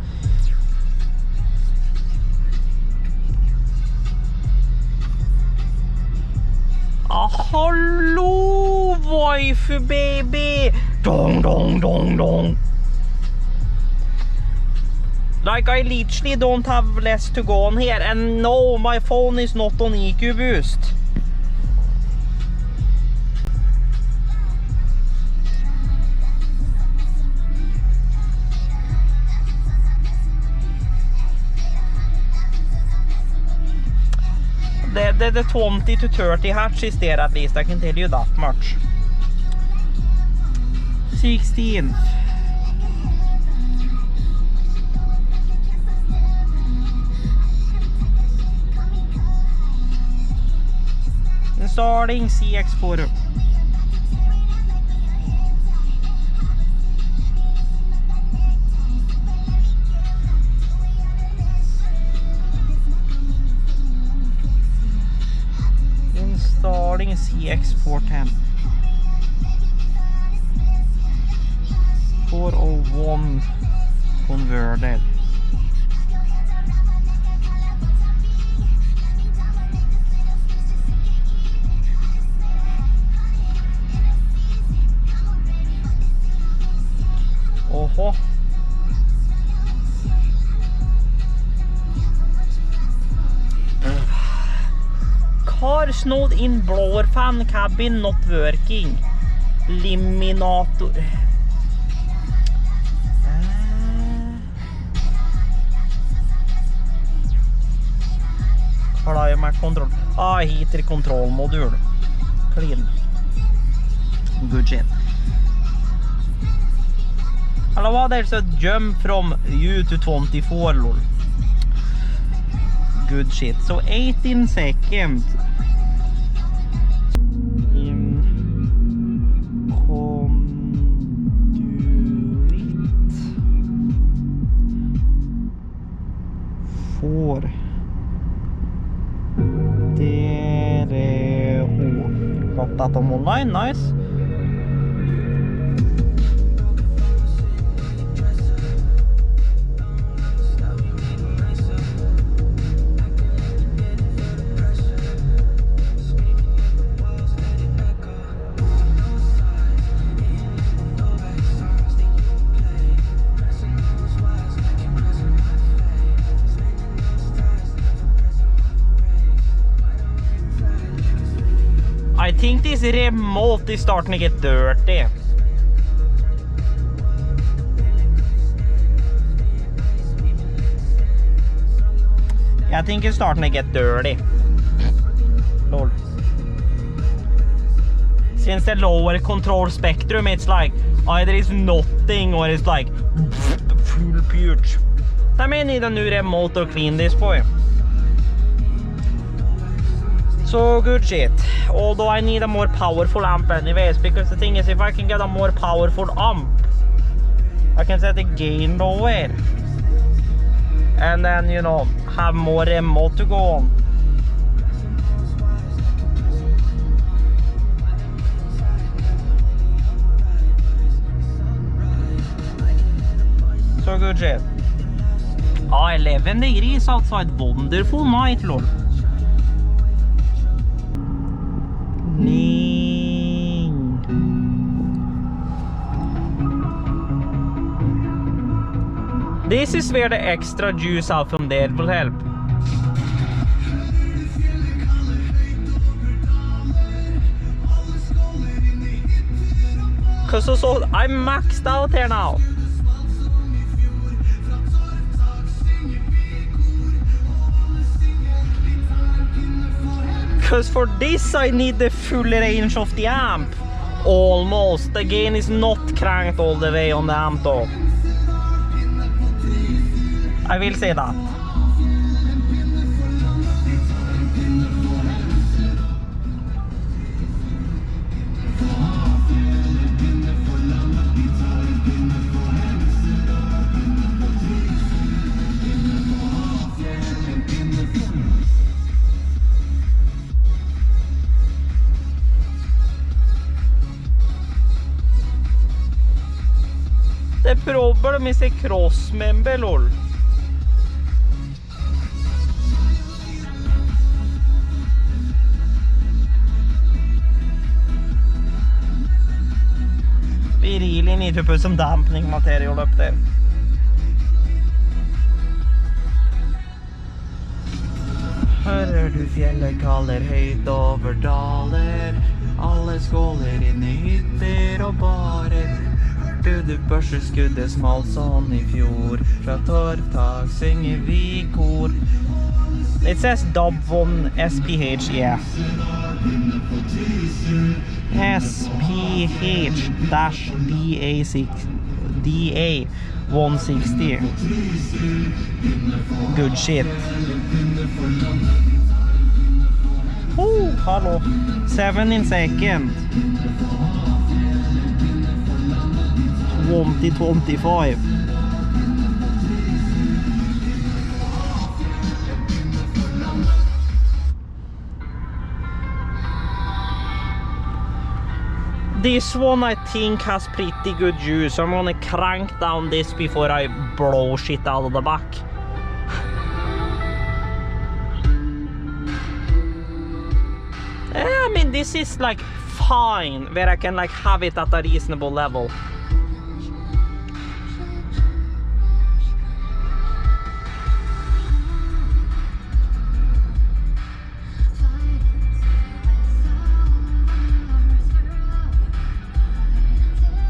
Speaker 1: Hello, waifu baby. Dong. Like, I literally don't have less to go on here. And no, my phone is not on EQ boost. The 20 to 30 hertz is there at least, I can tell you that much. 16. Installing CX4. Installing CX410. 401 converted. Oho. Car snowed in blower fan cabin not working. Liminator. Climate control. Heater control module. Clean. Good shit. Hello, there's a jump from you to 24, lol. good shit. So 18 seconds. Får got that on online, nice. I think this remote is starting to get dirty. Yeah, I think it's starting to get dirty. Lord. Since the lower control spectrum, it's like either it's nothing or it's like full purge. I may need a new remote to clean this boy. So good shit. Although I need a more powerful amp anyways, because the thing is, if I can get a more powerful amp, I can set the gain lower. And then, you know, have more remote to go on. So good shit. 11 degrees outside, wonderful night, lol. This is where the extra juice out from there will help. Cause so I'm maxed out here now. Cause for this I need the full range of the amp. Almost. The gain is not cranked all the way on the amp though. I will say that. The problem is a cross member, lol. We really need to put some dampening material up there. Hører du fjellet kaller høyt over daler. Alle skåler inn I hytter og barer. Du børser skuddet smalt sånn I fjor. Fra torvtak synger vi kor. It says dub1 SPH, yeah. SPH-DA160. Good shit. Oh, hello. 17 seconds. 20-25. This one I think has pretty good juice, so I'm gonna crank down this before I blow shit out of the back. I mean, this is like fine, where I can like have it at a reasonable level.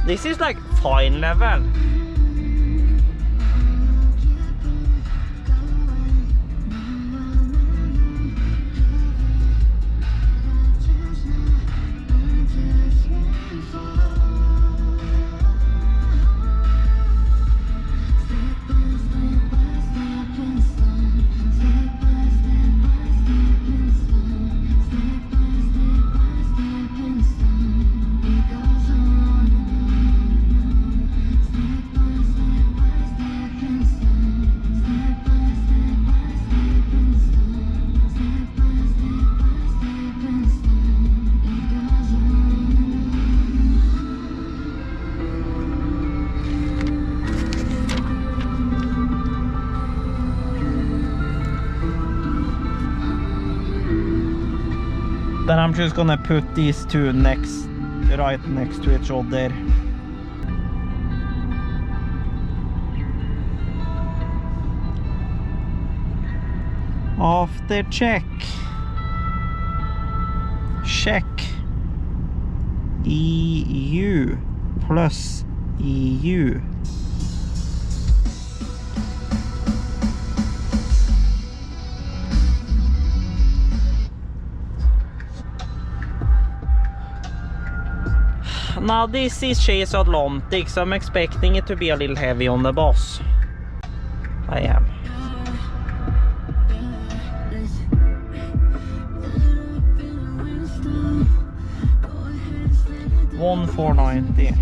Speaker 1: This is like fine level. Then I'm just gonna put these two right next to each other. After check. Check. EU plus EU. Now this is Chase Atlantic, so I'm expecting it to be a little heavy on the boss. I am. $1,490.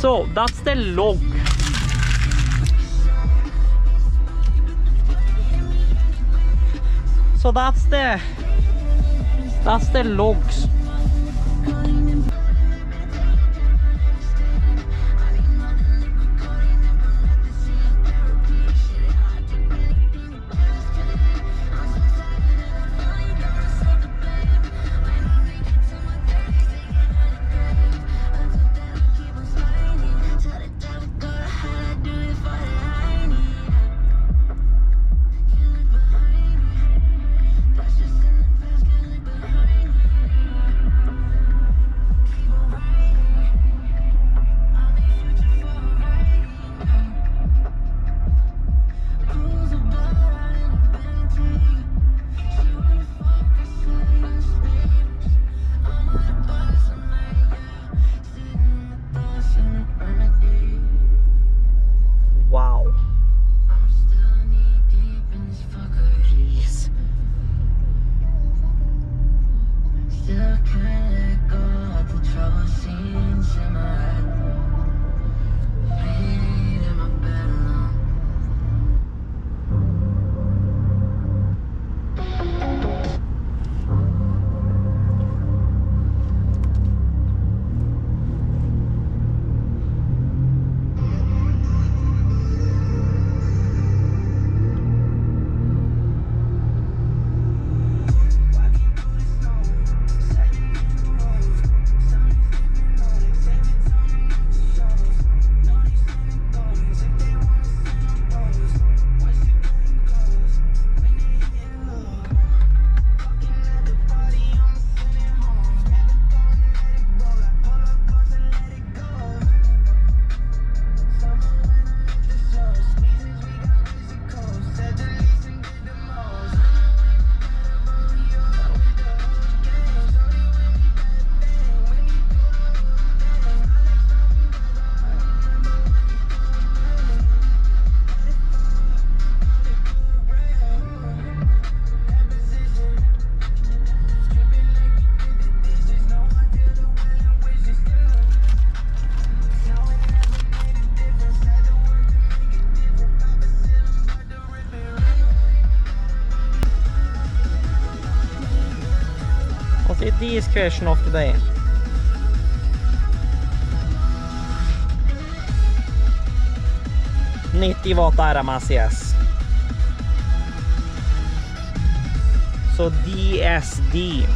Speaker 1: So that's the log. So that's the logs. Wow. Jeez. Still can't let go of the trouble scenes in my head. Bleeding in my bed alone. What is this question of the day? $90 watt RMS. So DSD.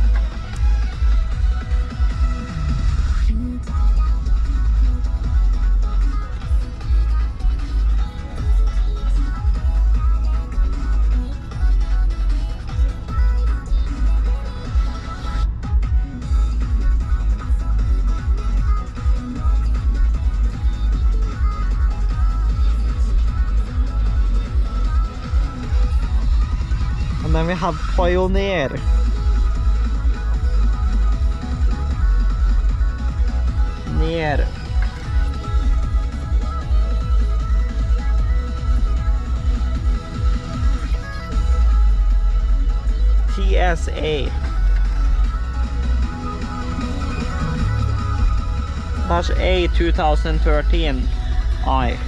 Speaker 1: And then we have Pioneer. Near. TSA. Dash A 2013 I.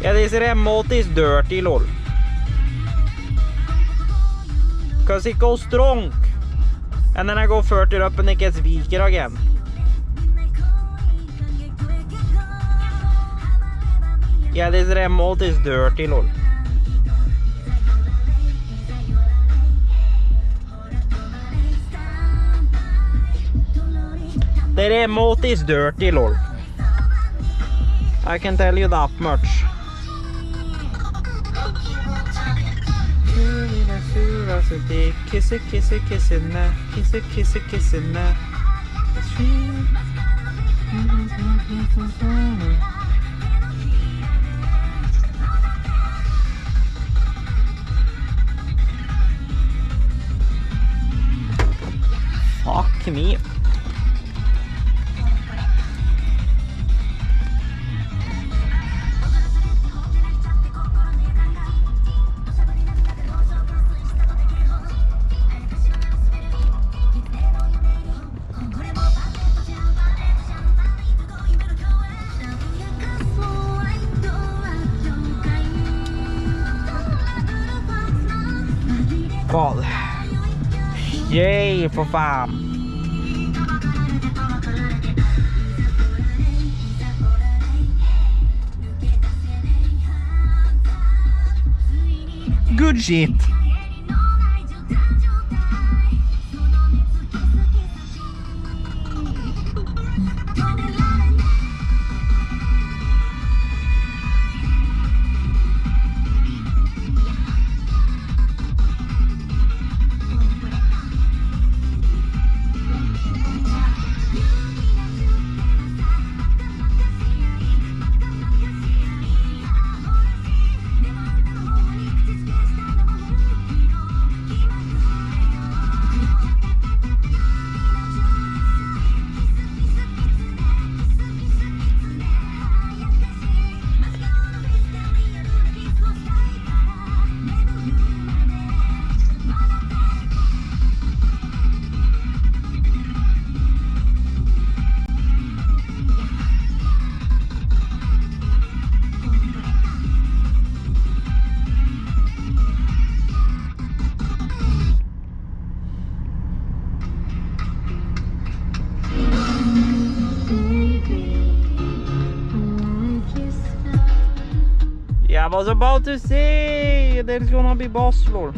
Speaker 1: Yeah, this remote is dirty, lol. Because it goes strong. And then I go further up and it gets weaker again. Yeah, this remote is dirty, lol. The remote is dirty, lol. I can tell you that much. Kiss it, kiss it, kiss it now. Kiss it, kiss it, kiss it now. Fuck me. God. Yay, för fan. Good shit. I was about to say there's gonna be boss floor.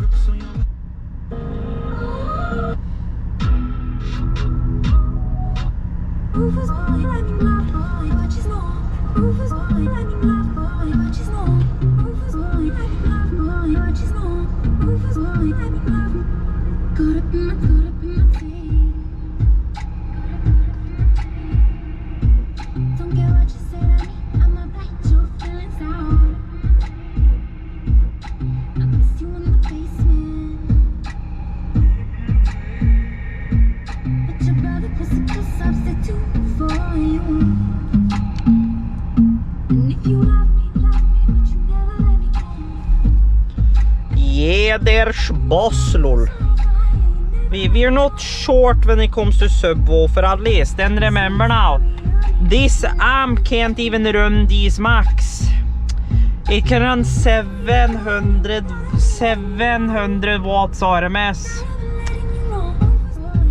Speaker 1: Yeah, there's boss, lol. We're not short when it comes to subwoofer at least. And remember now, this amp can't even run these max. It can run 700 watts RMS.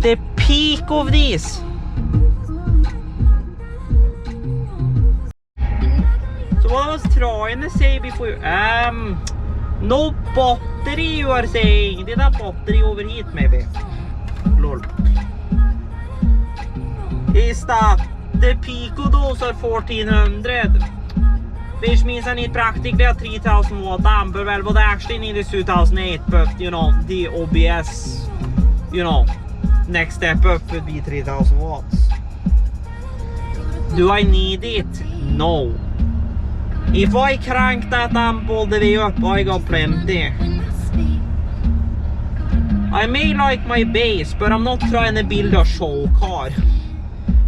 Speaker 1: The peak of these. So what I was trying to say before, no battery you are saying. Did that battery overheat maybe? Lol. Is that the peak of those are 1400? Which means I need practically a 3000 watt amp. Well, but I actually need a 2008, but you know, the OBS, you know, next step up would be 3000 watts. Do I need it? No. If I crank that amp all the way up, I got plenty. I may like my bass, but I'm not trying to build a show car.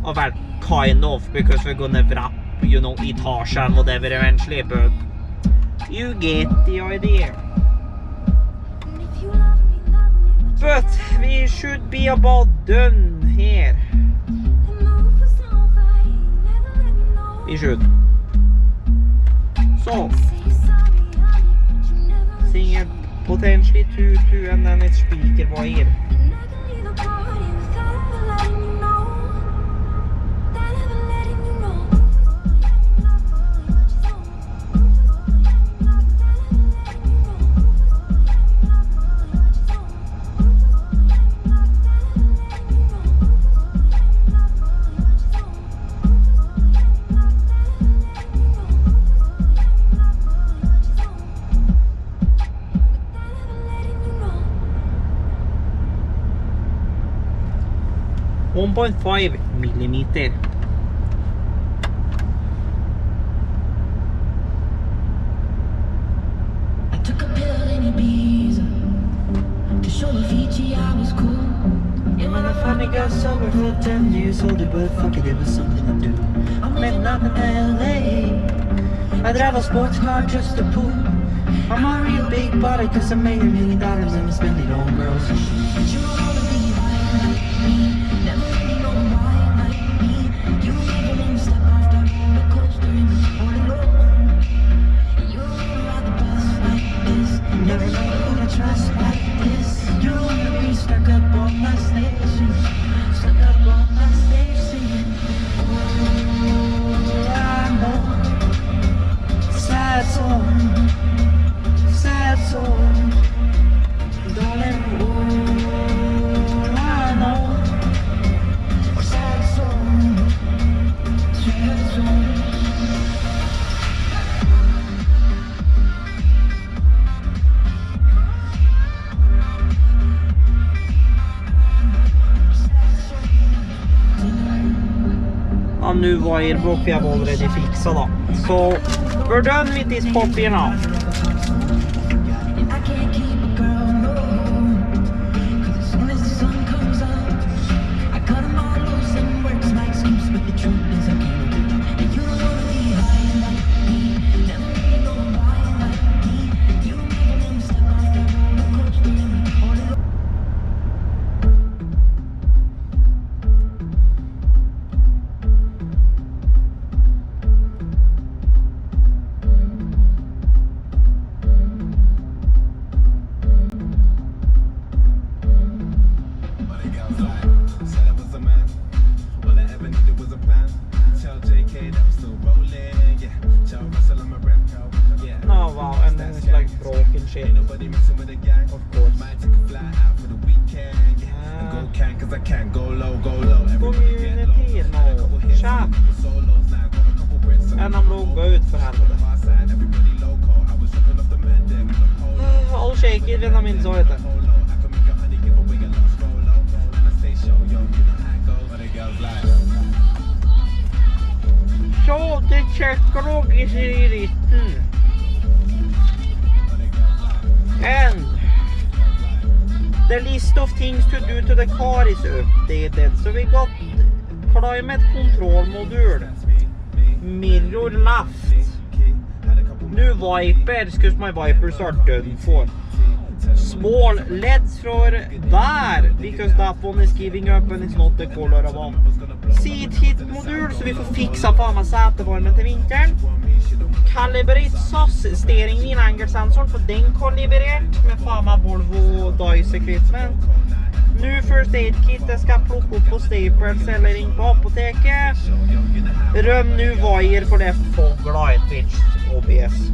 Speaker 1: Oh, well, kind of, because we're gonna wrap, you know, etage and whatever eventually, but you get the idea. But we should be about done here. We should. So using a potentially 2 and then it's speaker wire. .5 millimeter.
Speaker 2: I took a pill in Ibiza to show Avicii I was cool. And when I finally got sober for 10 years older, but fuck it, it was something to do. I met up in LA. I drive a sports car just to pool. I'm a real big body cause I made $1 million and I spend it on girls. But you don't wanna be like me, never really know why like me. You even when you step off that roller coaster and you're all alone. You don't wanna ride the bus like this, never know who to trust like this. You don't wanna be stuck up on my station, stuck up on my station. Oh, I know, sad song, sad song, darling. Oh, I know, sad song, sad song.
Speaker 1: Ja, nu wireblock vi har already fixat då. So, we're done with this papier now.
Speaker 2: I can't keep a girl, no. Cause as soon as the sun comes up, I cut them all loose and work's my excuse. But the truth is I can't do it. And you don't wanna be high like me, never really know why like me. You don't even wanna step off that roller coaster and be all alone.
Speaker 3: Said I was a man. All I ever needed was a plan. Tell JK that I'm still rolling. Yeah, tell Russell I'm a rap. Yeah.
Speaker 1: No, wow, and then it's like broken shit.
Speaker 3: Ain't nobody messing with the gang.
Speaker 1: Of course.
Speaker 3: Might take a fly out for the weekend. Yeah. And go can cause I can't go low, go low. Everybody get low.
Speaker 1: Community,
Speaker 3: Had a couple hits,
Speaker 1: no.
Speaker 3: couple solos. Now I got a couple Brits.
Speaker 1: En de logga ut för helvete.
Speaker 3: Everybody loco. I was ripping off the man deck with a polo.
Speaker 1: All shaky, vänner min så heter.
Speaker 3: Polo. I can make a honey give away a lost rolo. And I stay show, yo, you know how it goes. But the girls like.
Speaker 1: Så, det checkar och i ritten. And the list of things to do to the car is updated. So we got climate control module, mirror left, new wipers because my wipers are done for. Small LEDs for there because that one is giving up and it's not the color I want. Seat hit modul så vi får fixa fan med sätevarmen till vintern. Calibrate SAS steering wheel angle sensorn för den kalibrerat med fan med Volvo Dice equipment. Nu first aid kit det ska plocka upp på Staples eller in på apoteket. Röm nu wire för det fog light switch OBS.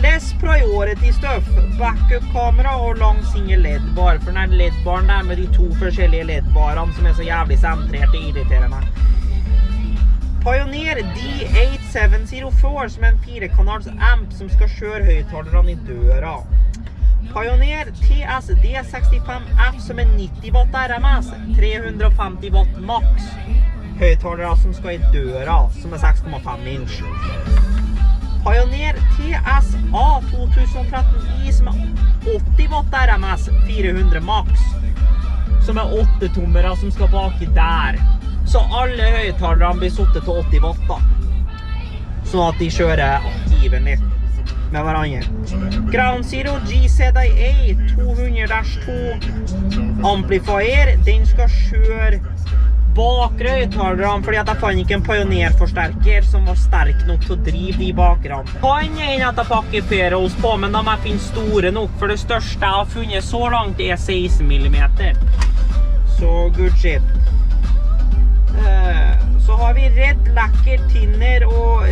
Speaker 1: Less priority stuff, backup-kamera och lång single LED-bar. För den här LED-baren där med de 2 forskjellige LED-barene som är så jävligt centrert och irriterande. Pioneer D8704 som är en 4-kanals amp som ska köra högtalarna i døra. Pioneer TSD65F som är 90 watt RMS, 350 watt max. Högtalare som ska i døra som är 6,5 inch. Pioneer TSA 2013i som är 80 watt RMS, 400 max. Som är 8-tommere som ska baki där. Så alle høytalerne blir suttet til 80 watt da. Sånn at de kjører evenly med hverandre. Ground Zero GZIA 200-2 amplifier, den skal kjøre bakre høyttalerne fordi at jeg fant ikke en pionerforsterker som var sterk nok til å drive de bakerne. Kan jeg at jeg pakker ferros på, men da må jeg finne store nok, for det største jeg har funnet så langt er 16 mm. Så good shit. Så har vi Red Lacker Tinner og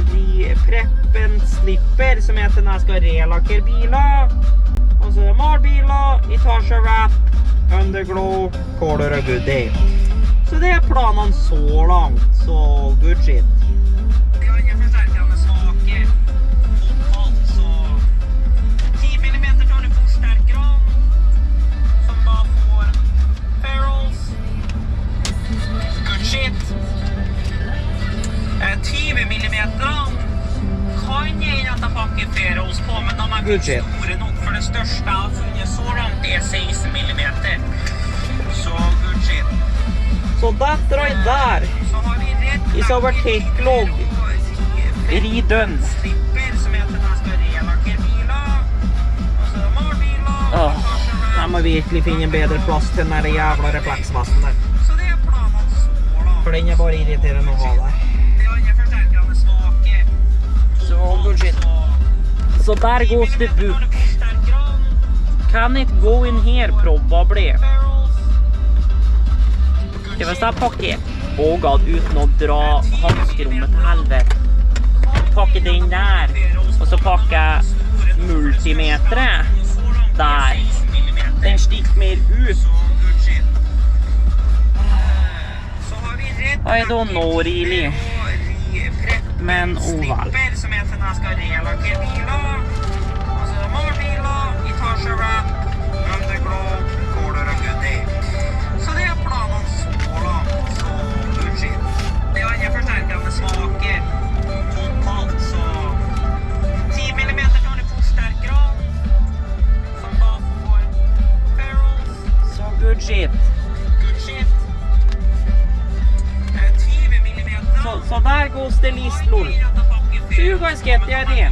Speaker 1: Preppen Slipper, som heter når jeg skal relakkere biler. Og så malbiler, Itasha Wrap, Underglow, Color og Goodie. Så det er planene så langt, så good shit. Det er andre forsterkerne svake. Totalt, så 10 mm tar du forsterkere, som da får ferrules. Good shit. 20 mm kan jeg at jeg pakker ferrules på, men de er store nok, for det største jeg har funnet så langt er 16 mm. Så good shit. Så that right there is our take log. Redone. Jeg må virkelig finne en bedre plass til den jævla refleksvassen der. For den er bare irriterende å ha der. Så good shit. So there goes the book. Can it go in here? Probably. Det hvis jeg pakker uten å dra hanskerommet til helvete. Pakker den der, og så pakker jeg multimeteret der. Den stikker mer ut. I don't know really. Men oval. Som heter når jeg skal relakkere biler. Og så malbiler, Itasha Wrap, Underglow, Color og Goodie. Så det er planene så langt, så good shit. Det er andre forsterkerne svake. Totalt, så 10 mm tar du forsterkere, som da får ferrules. Så good shit. So there goes the list, lol. So you guys get the idea.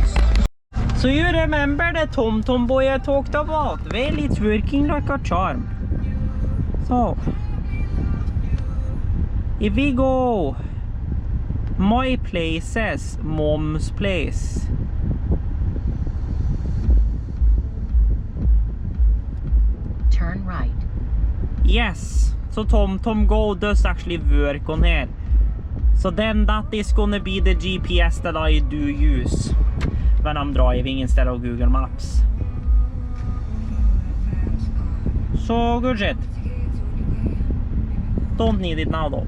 Speaker 1: So you remember the Tom boy I talked about? Well, it's working like a charm. So, if we go my places, mom's place.
Speaker 4: Turn right.
Speaker 1: Yes, so Tom Go does actually work on here. So then that is gonna be the GPS that I do use when I'm driving instead of Google Maps. So good shit. Don't need it now though.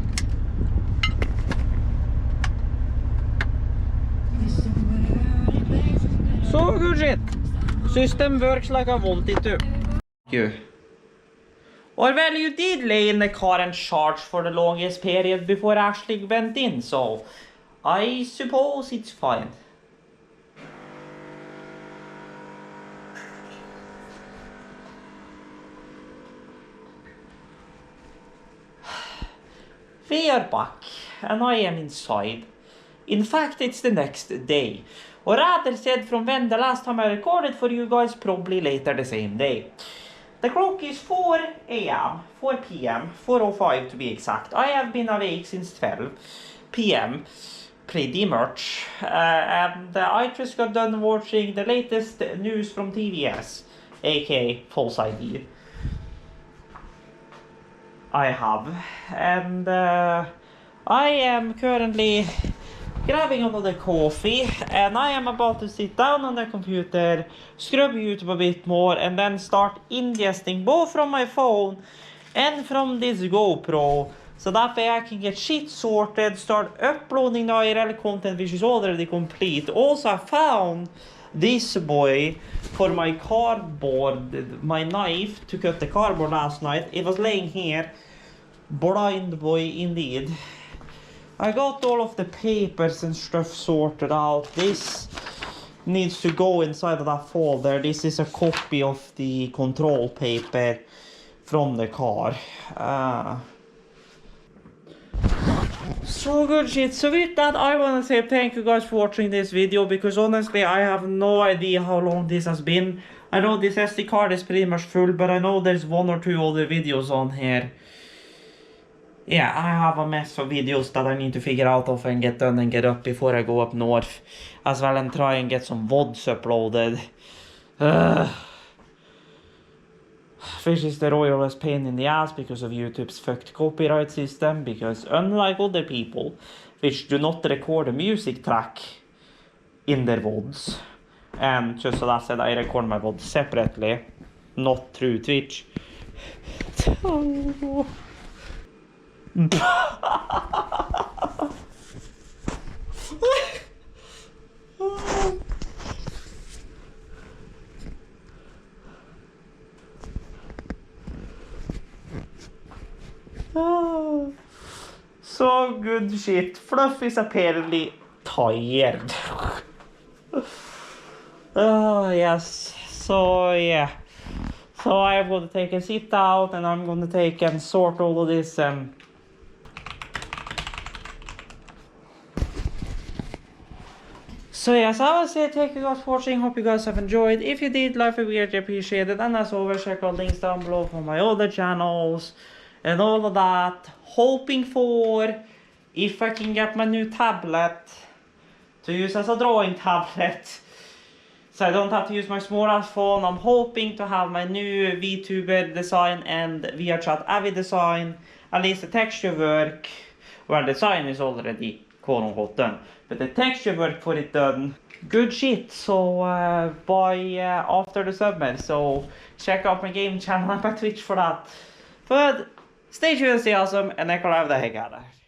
Speaker 1: So good shit. System works like I want it to. Thank you. Or well, you did lay in the car and charge for the longest period before I actually went in, so I suppose it's fine. We are back, and I am inside. In fact, it's the next day. Or rather said, from when the last time I recorded for you guys, probably later the same day. The clock is 4 a.m., 4 p.m., 4:05 to be exact. I have been awake since 12 p.m., pretty much. And I just got done watching the latest news from TVS, aka False ID. I have. And I am currently grabbing another coffee, and I am about to sit down on the computer, scrub YouTube a bit more, and then start ingesting both from my phone and from this GoPro, so that way I can get shit sorted, start uploading the IRL content, which is already complete. Also, I found this boy for my cardboard, my knife to cut the cardboard last night. It was laying here. Blind boy indeed. I got all of the papers and stuff sorted out. This needs to go inside of that folder. This is a copy of the control paper from the car. So good shit. So with that, I want to say thank you guys for watching this video, because honestly I have no idea how long this has been. I know this SD card is pretty much full, but I know there's 1 or 2 other videos on here. Yeah, I have a mess of videos that I need to figure out if I can get done and get up before I go up north. As well and try and get some VODs uploaded. Which is the royalest pain in the ass because of YouTube's fucked copyright system. Because unlike other people, which do not record a music track in their VODs. And just so that said, I record my VODs separately, not through Twitch. So good shit. Fluff is apparently tired. Oh yes. So yeah. So I'm gonna take a sit out and I'm gonna take and sort all of this and so yes, I will say thank you guys for watching, hope you guys have enjoyed. If you did, like it, weird, appreciate it, and as always, check out links down below for my other channels and all of that. Hoping for, if I can get my new tablet to use as a drawing tablet, so I don't have to use my small ass phone. I'm hoping to have my new VTuber design and VRChat Avi design, at least the texture work. Well, design is already quote unquote done, but the texture work for it done. Good shit. So by after the summer, so check out my game channel and my Twitch for that. But stay tuned, stay awesome, and I can have the heck out of it.